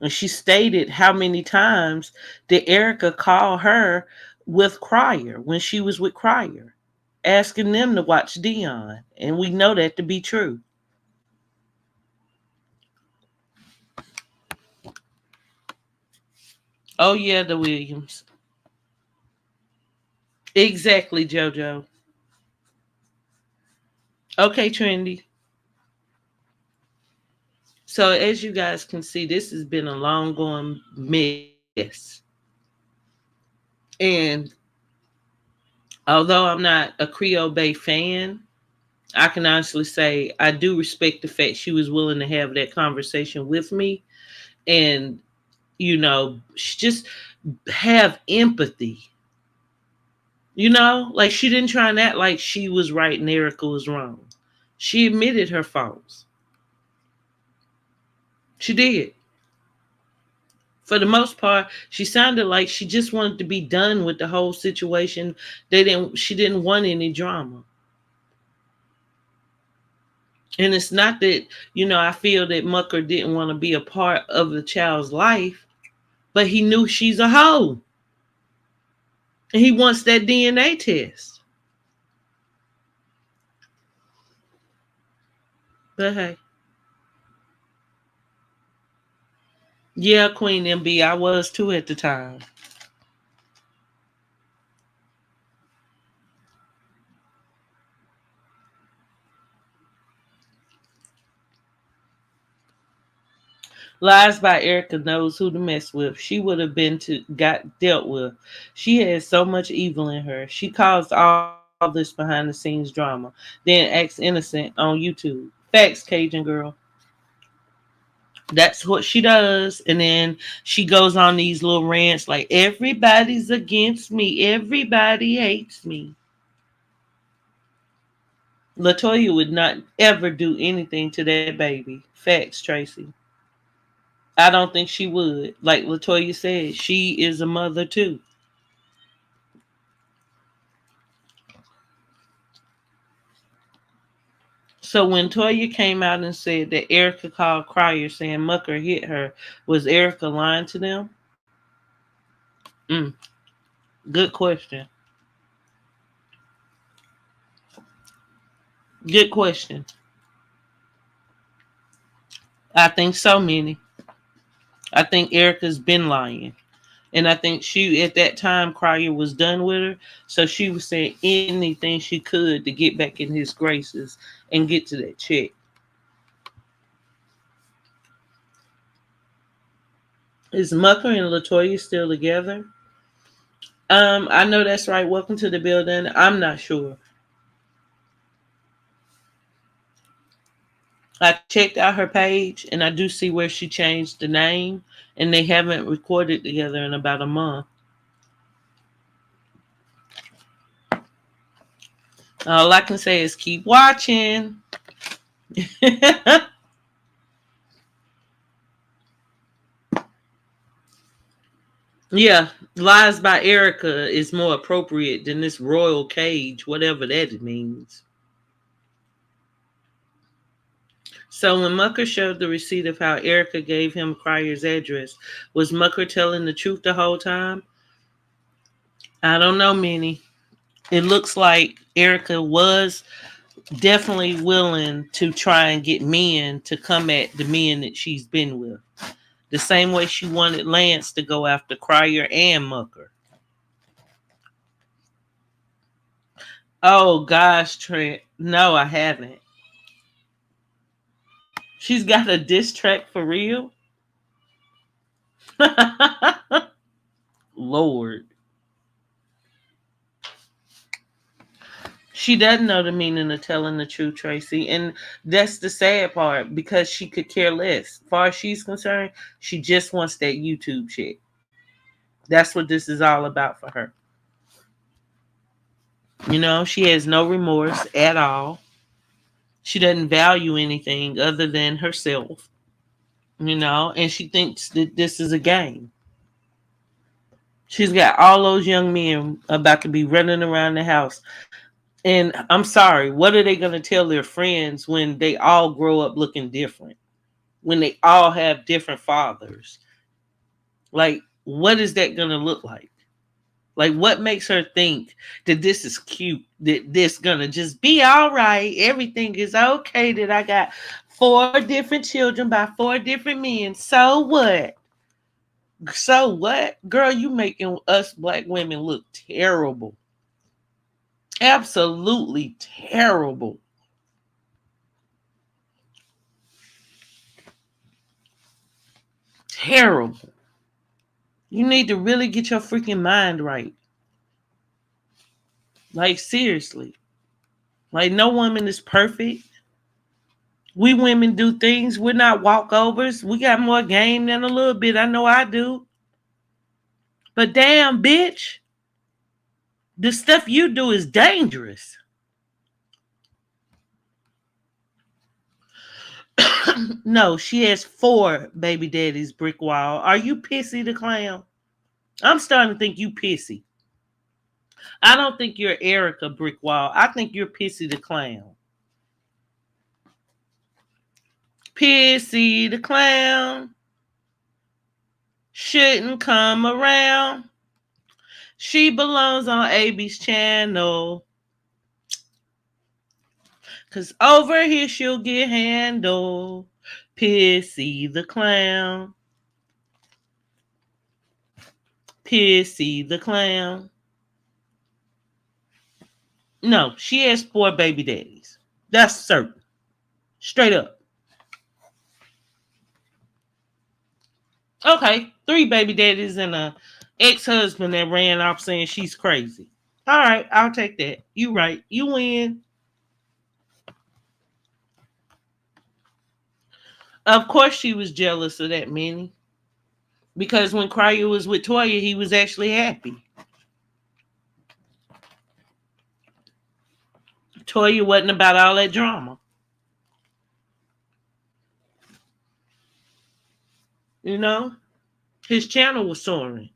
And she stated how many times did Erica call her with Crier when she was with Crier, asking them to watch Dion. And we know that to be true. Oh, yeah, the Williams. Exactly, JoJo. Okay, Trendy. So as you guys can see, this has been a long going mess. And although I'm not a Creole Bay fan, I can honestly say I do respect the fact she was willing to have that conversation with me and, just have empathy. Like she didn't try and act like she was right and Erica was wrong. She admitted her faults. She did. For the most part, she sounded like she just wanted to be done with the whole situation. She didn't want any drama. And it's not that, I feel that Mucker didn't want to be a part of the child's life, but he knew she's a hoe. And he wants that DNA test. But hey. Yeah, Queen MB, I was too at the time. Lies by Erica knows who to mess with. She would have got dealt with. She has so much evil in her. She caused all this behind the scenes drama. Then acts innocent on YouTube. Facts, Cajun girl. That's what she does. And then she goes on these little rants like, everybody's against me. Everybody hates me. Latoya would not ever do anything to that baby. Facts, Tracy. I don't think she would. Like Latoya said, she is a mother too. So when Toya came out and said that Erica called Crier saying Mucker hit her, was Erica lying to them? Good question. Good question. I think so, many. I think Erica's been lying. And I think she, at that time, Crier was done with her. So she was saying anything she could to get back in his graces and get to that check. Is Mucker and Latoya still together? I know that's right. Welcome to the building. I'm not sure. I checked out her page and I do see where she changed the name, and they haven't recorded together in about a month. All I can say is keep watching. Yeah, Lies by Erica is more appropriate than this royal cage, whatever that means. So when Mucker showed the receipt of how Erica gave him Crier's address, was Mucker telling the truth the whole time? I don't know, Minnie. It looks like Erica was definitely willing to try and get men to come at the men that she's been with. The same way she wanted Lance to go after Crier and Mucker. Oh gosh, Trent. No, I haven't. She's got a diss track for real? Lord. She doesn't know the meaning of telling the truth, Tracy. And that's the sad part, because she could care less. As far as she's concerned, she just wants that YouTube shit. That's what this is all about for her. She has no remorse at all. She doesn't value anything other than herself. And she thinks that this is a game. She's got all those young men about to be running around the house. And I'm sorry, what are they going to tell their friends when they all grow up looking different? When they all have different fathers? Like, what is that going to look like? Like, what makes her think that this is cute? That this going to just be all right? Everything is okay that I got 4 different children by 4 different men. So what? So what? Girl, you making us black women look terrible. Absolutely terrible. Terrible. You need to really get your freaking mind right. Like, seriously. Like, no woman is perfect. We women do things. We're not walkovers. We got more game than a little bit. I know I do. But damn, bitch. The stuff you do is dangerous. No, she has 4 baby daddies, Brick Wall. Are you pissy the clown? I'm starting to think you pissy. I don't think you're Erica Brick Wall. I think you're Pissy the clown. Pissy the clown shouldn't come around. She belongs on AB's channel. 'Cause over here she'll get handled. Pissy the clown. Pissy the clown. No, she has 4 baby daddies. That's certain. Straight up. Okay, 3 baby daddies and a ex-husband that ran off saying she's crazy. All right, I'll take that. You right. You win. Of course she was jealous of that Minnie. Because when Cryer was with Toya, he was actually happy. Toya wasn't about all that drama. You know? His channel was soaring.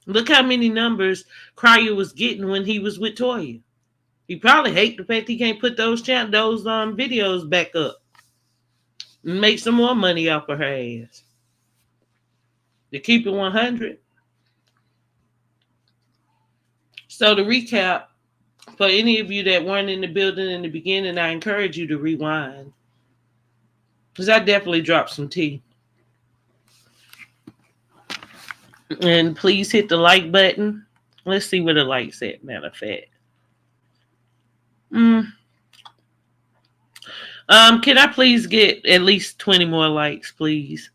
Look how many numbers Cryer was getting when he was with Toya. He probably hates the fact he can't put those videos back up and make some more money off of her ass. To keep it 100. So to recap, for any of you that weren't in the building in the beginning, I encourage you to rewind. Because I definitely dropped some tea. And please hit the like button. Let's see where the likes at, matter of fact. Can I please get at least 20 more likes, please?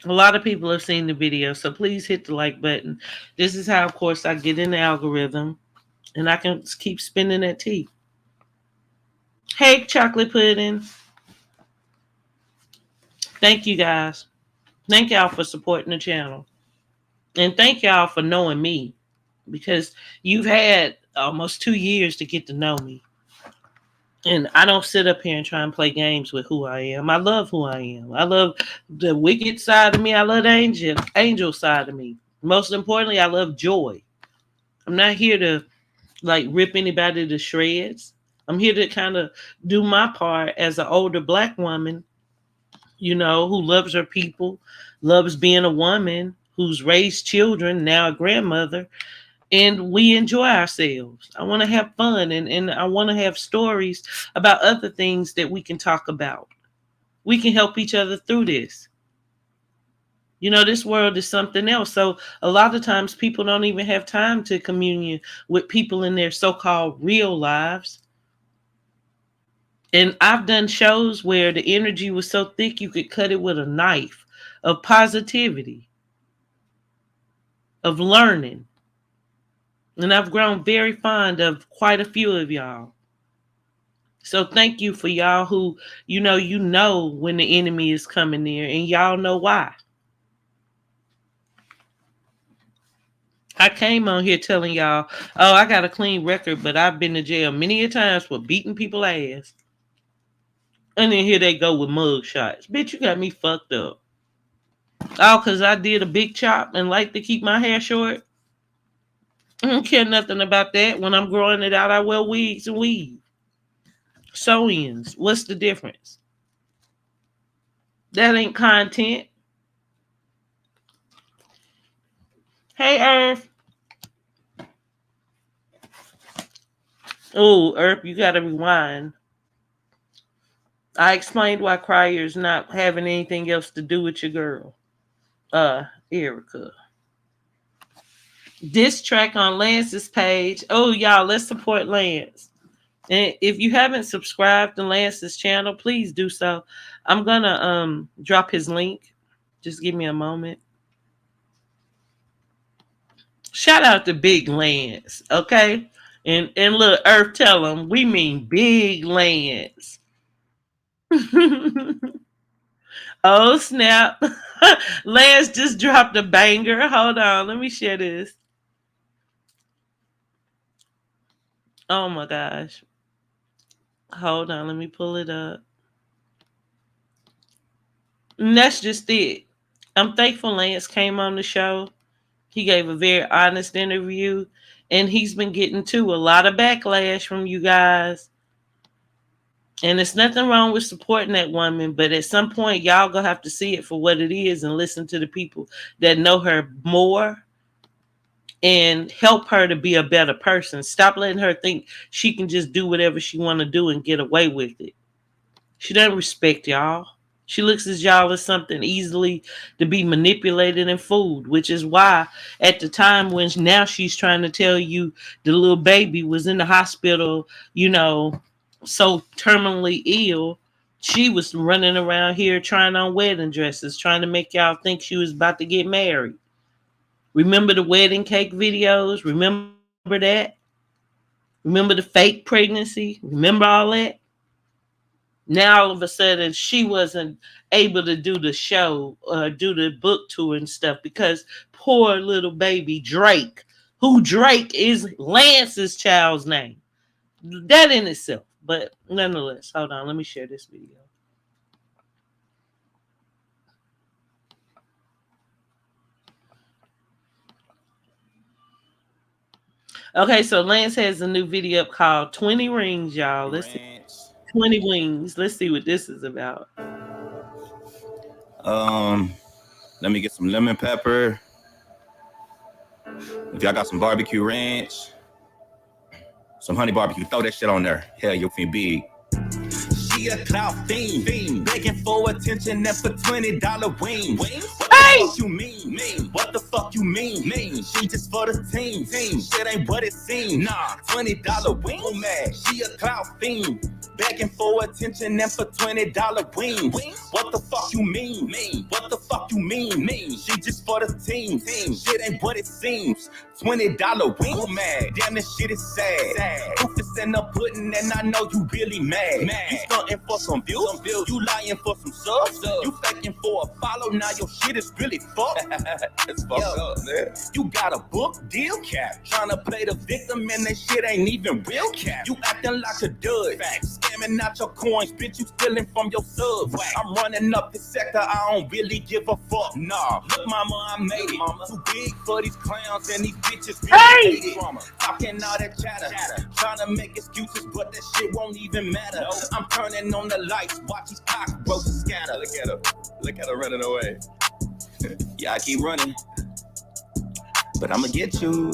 A lot of people have seen the video, so please hit the like button. This is how, of course, I get in the algorithm, and I can keep spinning that tea. Hey, chocolate pudding. Thank you, guys. Thank y'all for supporting the channel. And thank y'all for knowing me, because you've had almost 2 years to get to know me. And I don't sit up here and try and play games with who I am. I love who I am. I love the wicked side of me. I love the angel side of me. Most importantly, I love joy. I'm not here to rip anybody to shreds. I'm here to kind of do my part as an older Black woman, who loves her people, loves being a woman, who's raised children, now a grandmother. And we enjoy ourselves. I want to have fun, and I want to have stories about other things that we can talk about. We can help each other through this. This world is something else. So a lot of times people don't even have time to commune with people in their so-called real lives. And I've done shows where the energy was so thick you could cut it with a knife, of positivity, of learning. And I've grown very fond of quite a few of y'all. So thank you for y'all who, you know when the enemy is coming near, and y'all know why. I came on here telling y'all, oh, I got a clean record, but I've been to jail many a times for beating people's ass. And then here they go with mug shots. Bitch, you got me fucked up. Oh, because I did a big chop and like to keep my hair short. I don't care nothing about that. When I'm growing it out, I wear wigs and weave. Sew-ins. What's the difference? That ain't content. Hey, Earth. Oh, Earth, you got to rewind. I explained why Cryer's not having anything else to do with your girl, Erica. Diss track on Lance's page. Oh, y'all, let's support Lance. And if you haven't subscribed to Lance's channel, please do so. I'm gonna drop his link. Just give me a moment. Shout out to Big Lance, okay? And look, Earth, tell him we mean Big Lance. Oh, snap. Lance just dropped a banger. Hold on, let me share this. Oh my gosh. Hold on, let me pull it up. And that's just it. I'm thankful Lance came on the show. He gave a very honest interview, and he's been getting too a lot of backlash from you guys. And it's nothing wrong with supporting that woman, but at some point, y'all gonna have to see it for what it is and listen to the people that know her more and help her to be a better person. Stop letting her think she can just do whatever she want to do and get away with it. She doesn't respect y'all. She looks at y'all as something easily to be manipulated and fooled, which is why at the time when now she's trying to tell you the little baby was in the hospital, so terminally ill, she was running around here trying on wedding dresses, trying to make y'all think she was about to get married. Remember the wedding cake videos? Remember that? Remember the fake pregnancy? Remember all that? Now all of a sudden she wasn't able to do the show, do the book tour and stuff because poor little baby Drake, who Drake is Lance's child's name. That in itself. But nonetheless, hold on, let me share this video. Okay, so Lance has a new video up called 20 Rings, y'all. Let's see. 20 Wings. Let's see what this is about. Let me get some lemon pepper. If y'all got some barbecue ranch, some honey barbecue, throw that shit on there. Hell, you can be. She a clout fiend, begging for attention and for $20 wings. What the fuck you mean? What the fuck you mean? She just for the team. Shit ain't what it seems. Nah, $20 wings. Mad. She a clout fiend, begging for attention and for $20 wings. What the fuck you mean? What the fuck you mean? She just for the team. Shit ain't what it seems. $20 wings. Mad. Damn, this shit is sad. Proof is in the pudding, and I know you really mad. You stunting for some views. You lying for some subs. You faking for a follow. Now your shit is really fucked. It's fucked up, man. You got a book deal cap, trying to play the victim, and that shit ain't even real cap. You acting like a dud, scamming out your coins, bitch. You stealing from your subs. I'm running up this sector. I don't really give a fuck. Nah, look, mama, I made it. Too big for these clowns and these bitches really hate it. Talking all that chatter, trying to make excuses, but that shit won't even matter. I'm turning on the lights, watch these cockroaches scatter. Look at her running away. Yeah, I keep running, but I'ma get you.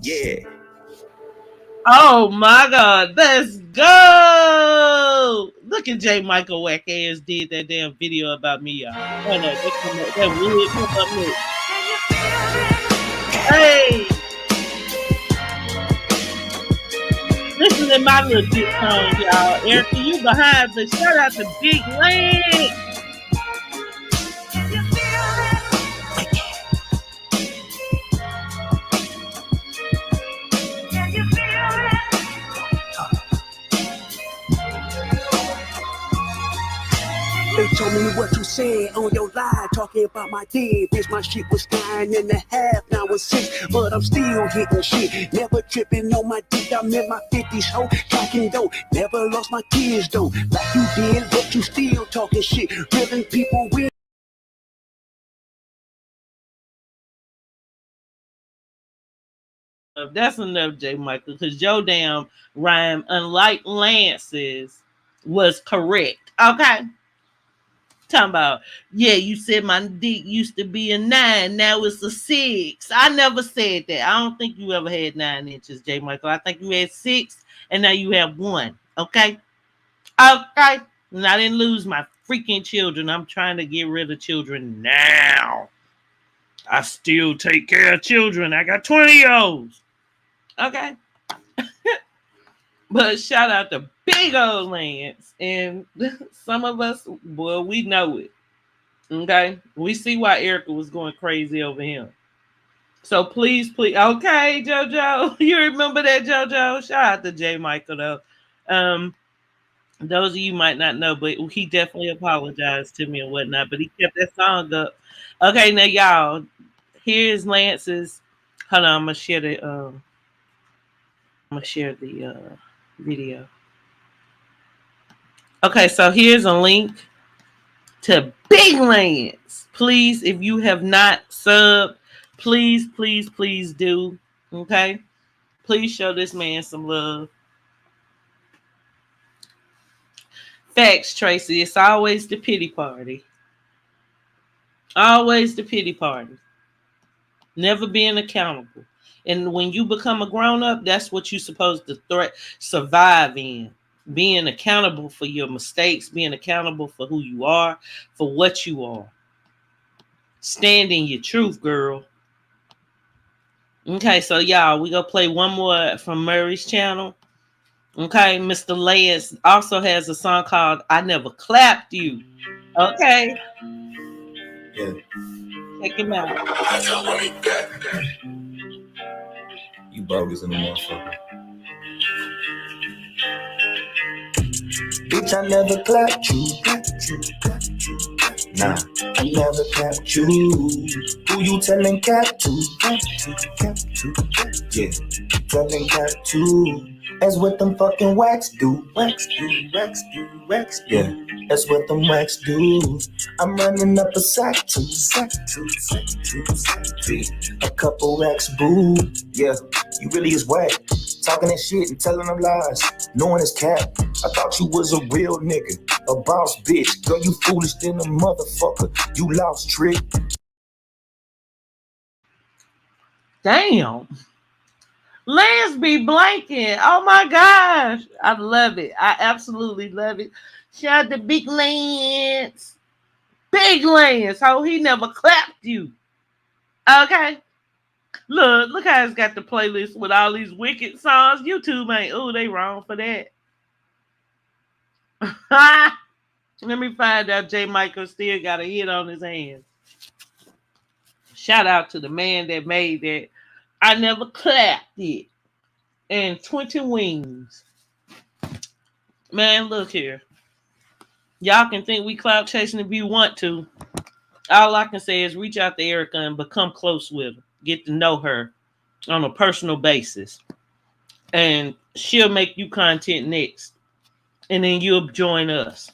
Yeah. Oh my God, let's go! Look at J. Michael whack ass did that damn video about me, y'all. Oh no, that would come up next. Hey! Listen to my little dick song, y'all. Erica, you behind, but shout out to Big Lance. They told me what you said on your live, talking about my kid. Bitch, my shit was 9.5, now it's 6, but I'm still hitting shit. Never tripping on my dick, I'm in my 50s, ho, talking dope. Never lost my kids, though, like you did, but you still talking shit. Reeling people with. That's enough, J. Michael, because your damn rhyme, unlike Lance's, was correct. Okay? Talking about, yeah, you said my dick used to be a 9, now it's a 6. I never said that. I don't think you ever had 9 inches, J. Michael. I think you had 6, and now you have 1. Okay? Okay? And I didn't lose my freaking children. I'm trying to get rid of children now. I still take care of children. I got 20-year-olds. Okay? But shout out to big old Lance. And some of us, well, we know it. Okay? We see why Erica was going crazy over him. So please. Okay, JoJo. You remember that, JoJo? Shout out to J. Michael, though. Those of you might not know, but he definitely apologized to me and whatnot. But he kept that song up. Okay, now, y'all, here's Lance's Hold on, I'm gonna share the video. Okay, so here's a link to Big Lands. Please, if you have not subbed, please do. Okay, please show this man some love. Facts, Tracy. It's always the pity party. Always the pity party. Never being accountable. And when you become a grown-up, that's what you're supposed to survive in. Being accountable for your mistakes, being accountable for who you are, for what you are. Stand in your truth, girl. Okay, so y'all, we gonna play one more from Murray's channel. Okay, Mr. Lance also has a song called I Never Clapped You. Okay. Yeah. Check him out. You bogus in the motherfucker. Bitch, I never clapped you. Nah, I never clapped you. Who you telling cap to? Yeah, telling cap to. That's what them fucking wax do. Wax. Yeah, that's what them wax do. I'm running up a sack two. A couple racks, boo. Yeah, you really is whack. Talking that shit and telling them lies. Knowing it's cap. I thought you was a real nigga. A boss bitch. Girl, you foolish than a motherfucker. You lost trick. Damn. Lance be blanking. Oh my gosh. I love it. I absolutely love it. Shout out to Big Lance. Big Lance. Oh, he never clapped you. Okay. Look how it's got the playlist with all these wicked songs. YouTube ain't, oh, they wrong for that. Let me find out J. Michael still got a hit on his hands. Shout out to the man that made that. I never clapped it. And 20 wings. Man, look here. Y'all can think we clout chasing if you want to. All I can say is reach out to Erica and become close with her. Get to know her on a personal basis. And she'll make you content next. And then you'll join us.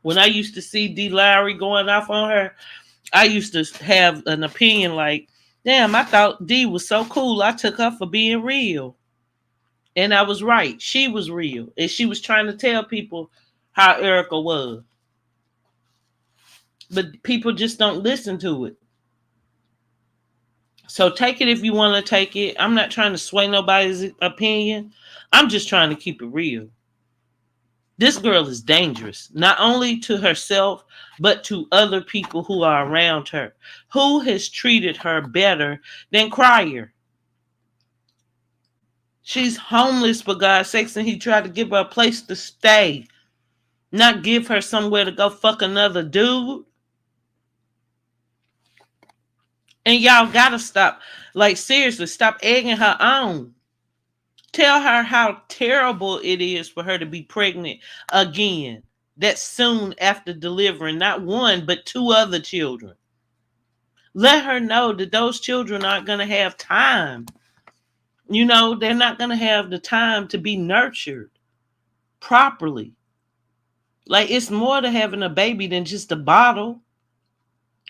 When I used to see D. Lowry going off on her, I used to have an opinion like, damn, I thought D was so cool. I took her for being real. And I was right. She was real. And she was trying to tell people how Erica was. But people just don't listen to it. So take it if you want to take it. I'm not trying to sway nobody's opinion. I'm just trying to keep it real. This girl is dangerous, not only to herself, but to other people who are around her. Who has treated her better than Cryer? She's homeless, for God's sakes, and he tried to give her a place to stay, not give her somewhere to go fuck another dude. And y'all gotta stop. Like, seriously, stop egging her on. Tell her how terrible it is for her to be pregnant again. That soon after delivering not one, but 2 other children. Let her know that those children aren't going to have time. You know, they're not going to have the time to be nurtured properly. Like, it's more to having a baby than just a bottle.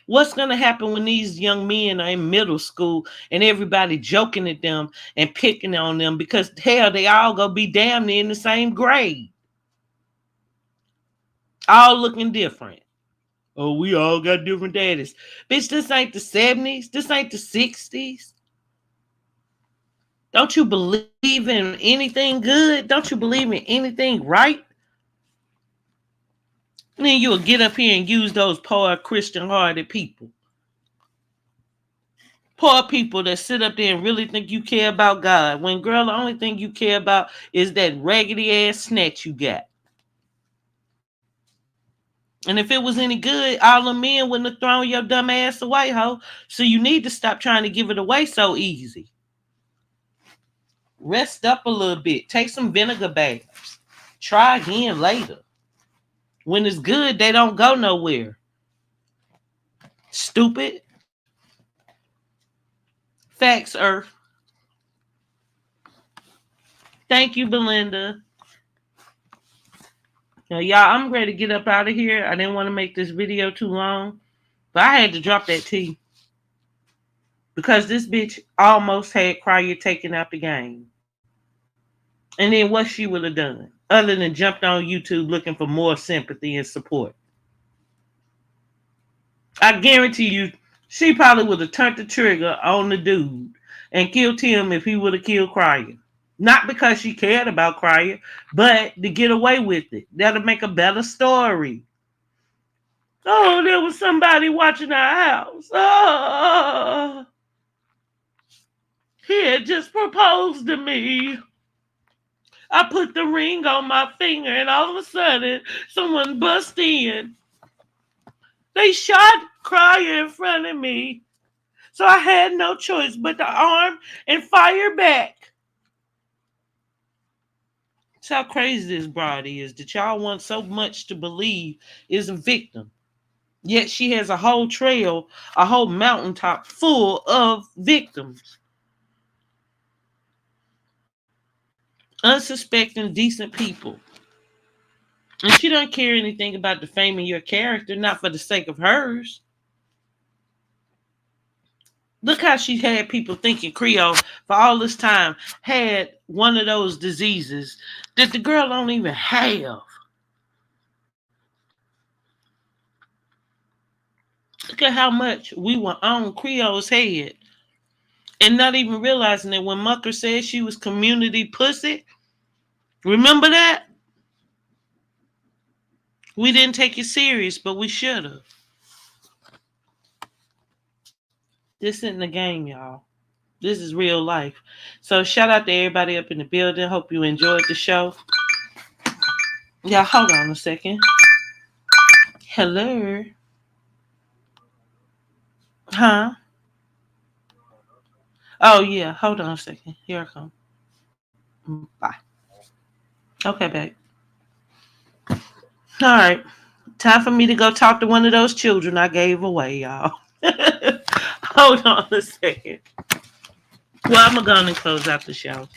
What's going to happen when these young men are in middle school and everybody joking at them and picking on them because, hell, they all going to be damn near in the same grade. All looking different. Oh, we all got different daddies. Bitch, this ain't the 70s. This ain't the 60s. Don't you believe in anything good? Don't you believe in anything right? And then you'll get up here and use those poor Christian-hearted people. Poor people that sit up there and really think you care about God. When, girl, the only thing you care about is that raggedy-ass snatch you got. And if it was any good, all the men wouldn't have thrown your dumb ass away, ho. So you need to stop trying to give it away so easy. Rest up a little bit. Take some vinegar baths. Try again later. When it's good, they don't go nowhere. Stupid. Facts, Earth. Thank you, Belinda. Now, y'all, I'm ready to get up out of here. I didn't want to make this video too long, but I had to drop that tea because this bitch almost had Cryer taken out the game. And then what she would have done other than jumped on YouTube looking for more sympathy and support. I guarantee you, she probably would have turned the trigger on the dude and killed him if he would have killed Cryer. Not because she cared about Cryer, but to get away with it. That'll make a better story. Oh, there was somebody watching our house. Oh, he had just proposed to me. I put the ring on my finger and all of a sudden someone bust in. They shot Cryer in front of me. So I had no choice but to arm and fire back. That's how crazy this broad is that y'all want so much to believe is a victim. Yet she has a whole trail, a whole mountaintop full of victims. Unsuspecting, decent people. And she don't care anything about defaming your character, not for the sake of hers. Look how she had people thinking Creole for all this time had one of those diseases that the girl don't even have. Look at how much we were on Creole's head and not even realizing that when Mucker said she was community pussy, remember that? We didn't take it serious, but we should have. This isn't a game, y'all. This is real life. So shout out to everybody up in the building. Hope you enjoyed the show. Yeah, hold on a second. Hello. Huh? Oh, yeah. Hold on a second. Here I come. Bye. Okay, babe. All right. Time for me to go talk to one of those children I gave away, y'all. Hold on a second. Well, I'm going to go and close out the show.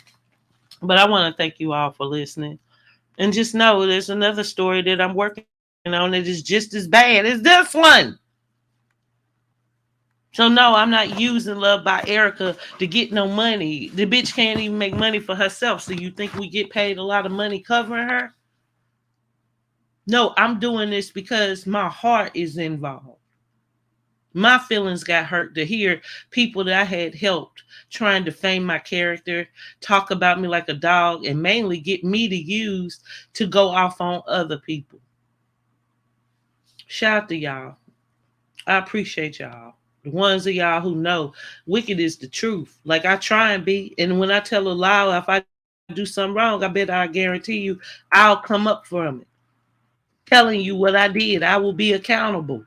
But I want to thank you all for listening. And just know there's another story that I'm working on that is just as bad as this one. So no, I'm not using Love by Erica to get no money. The bitch can't even make money for herself. So you think we get paid a lot of money covering her? No, I'm doing this because my heart is involved. My feelings got hurt to hear people that I had helped trying to defame my character, talk about me like a dog, and mainly get me to use to go off on other people. Shout out to y'all. I appreciate y'all. The ones of y'all who know wicked is the truth. Like I try and be. And when I tell a lie, if I do something wrong, I guarantee you I'll come up from it. Telling you what I did, I will be accountable.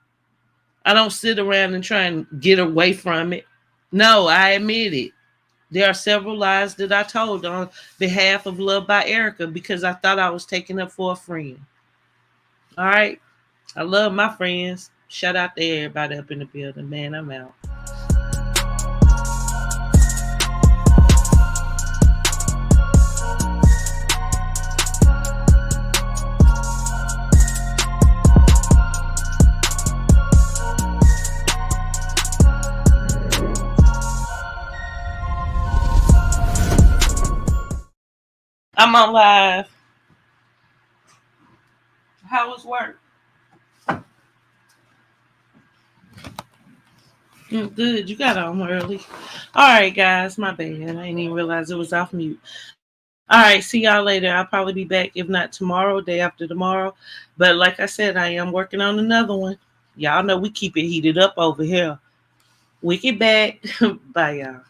I don't sit around and try and get away from it. No, I admit it. There are several lies that I told on behalf of Love by Erica because I thought I was taking up for a friend. All right. I love my friends. Shout out to everybody up in the building. Man, I'm out. I'm on live. How was work? Good. You got on early. All right, guys. My bad. I didn't even realize it was off mute. All right. See y'all later. I'll probably be back, if not tomorrow, day after tomorrow. But like I said, I am working on another one. Y'all know we keep it heated up over here. Wicked back. Bye, y'all.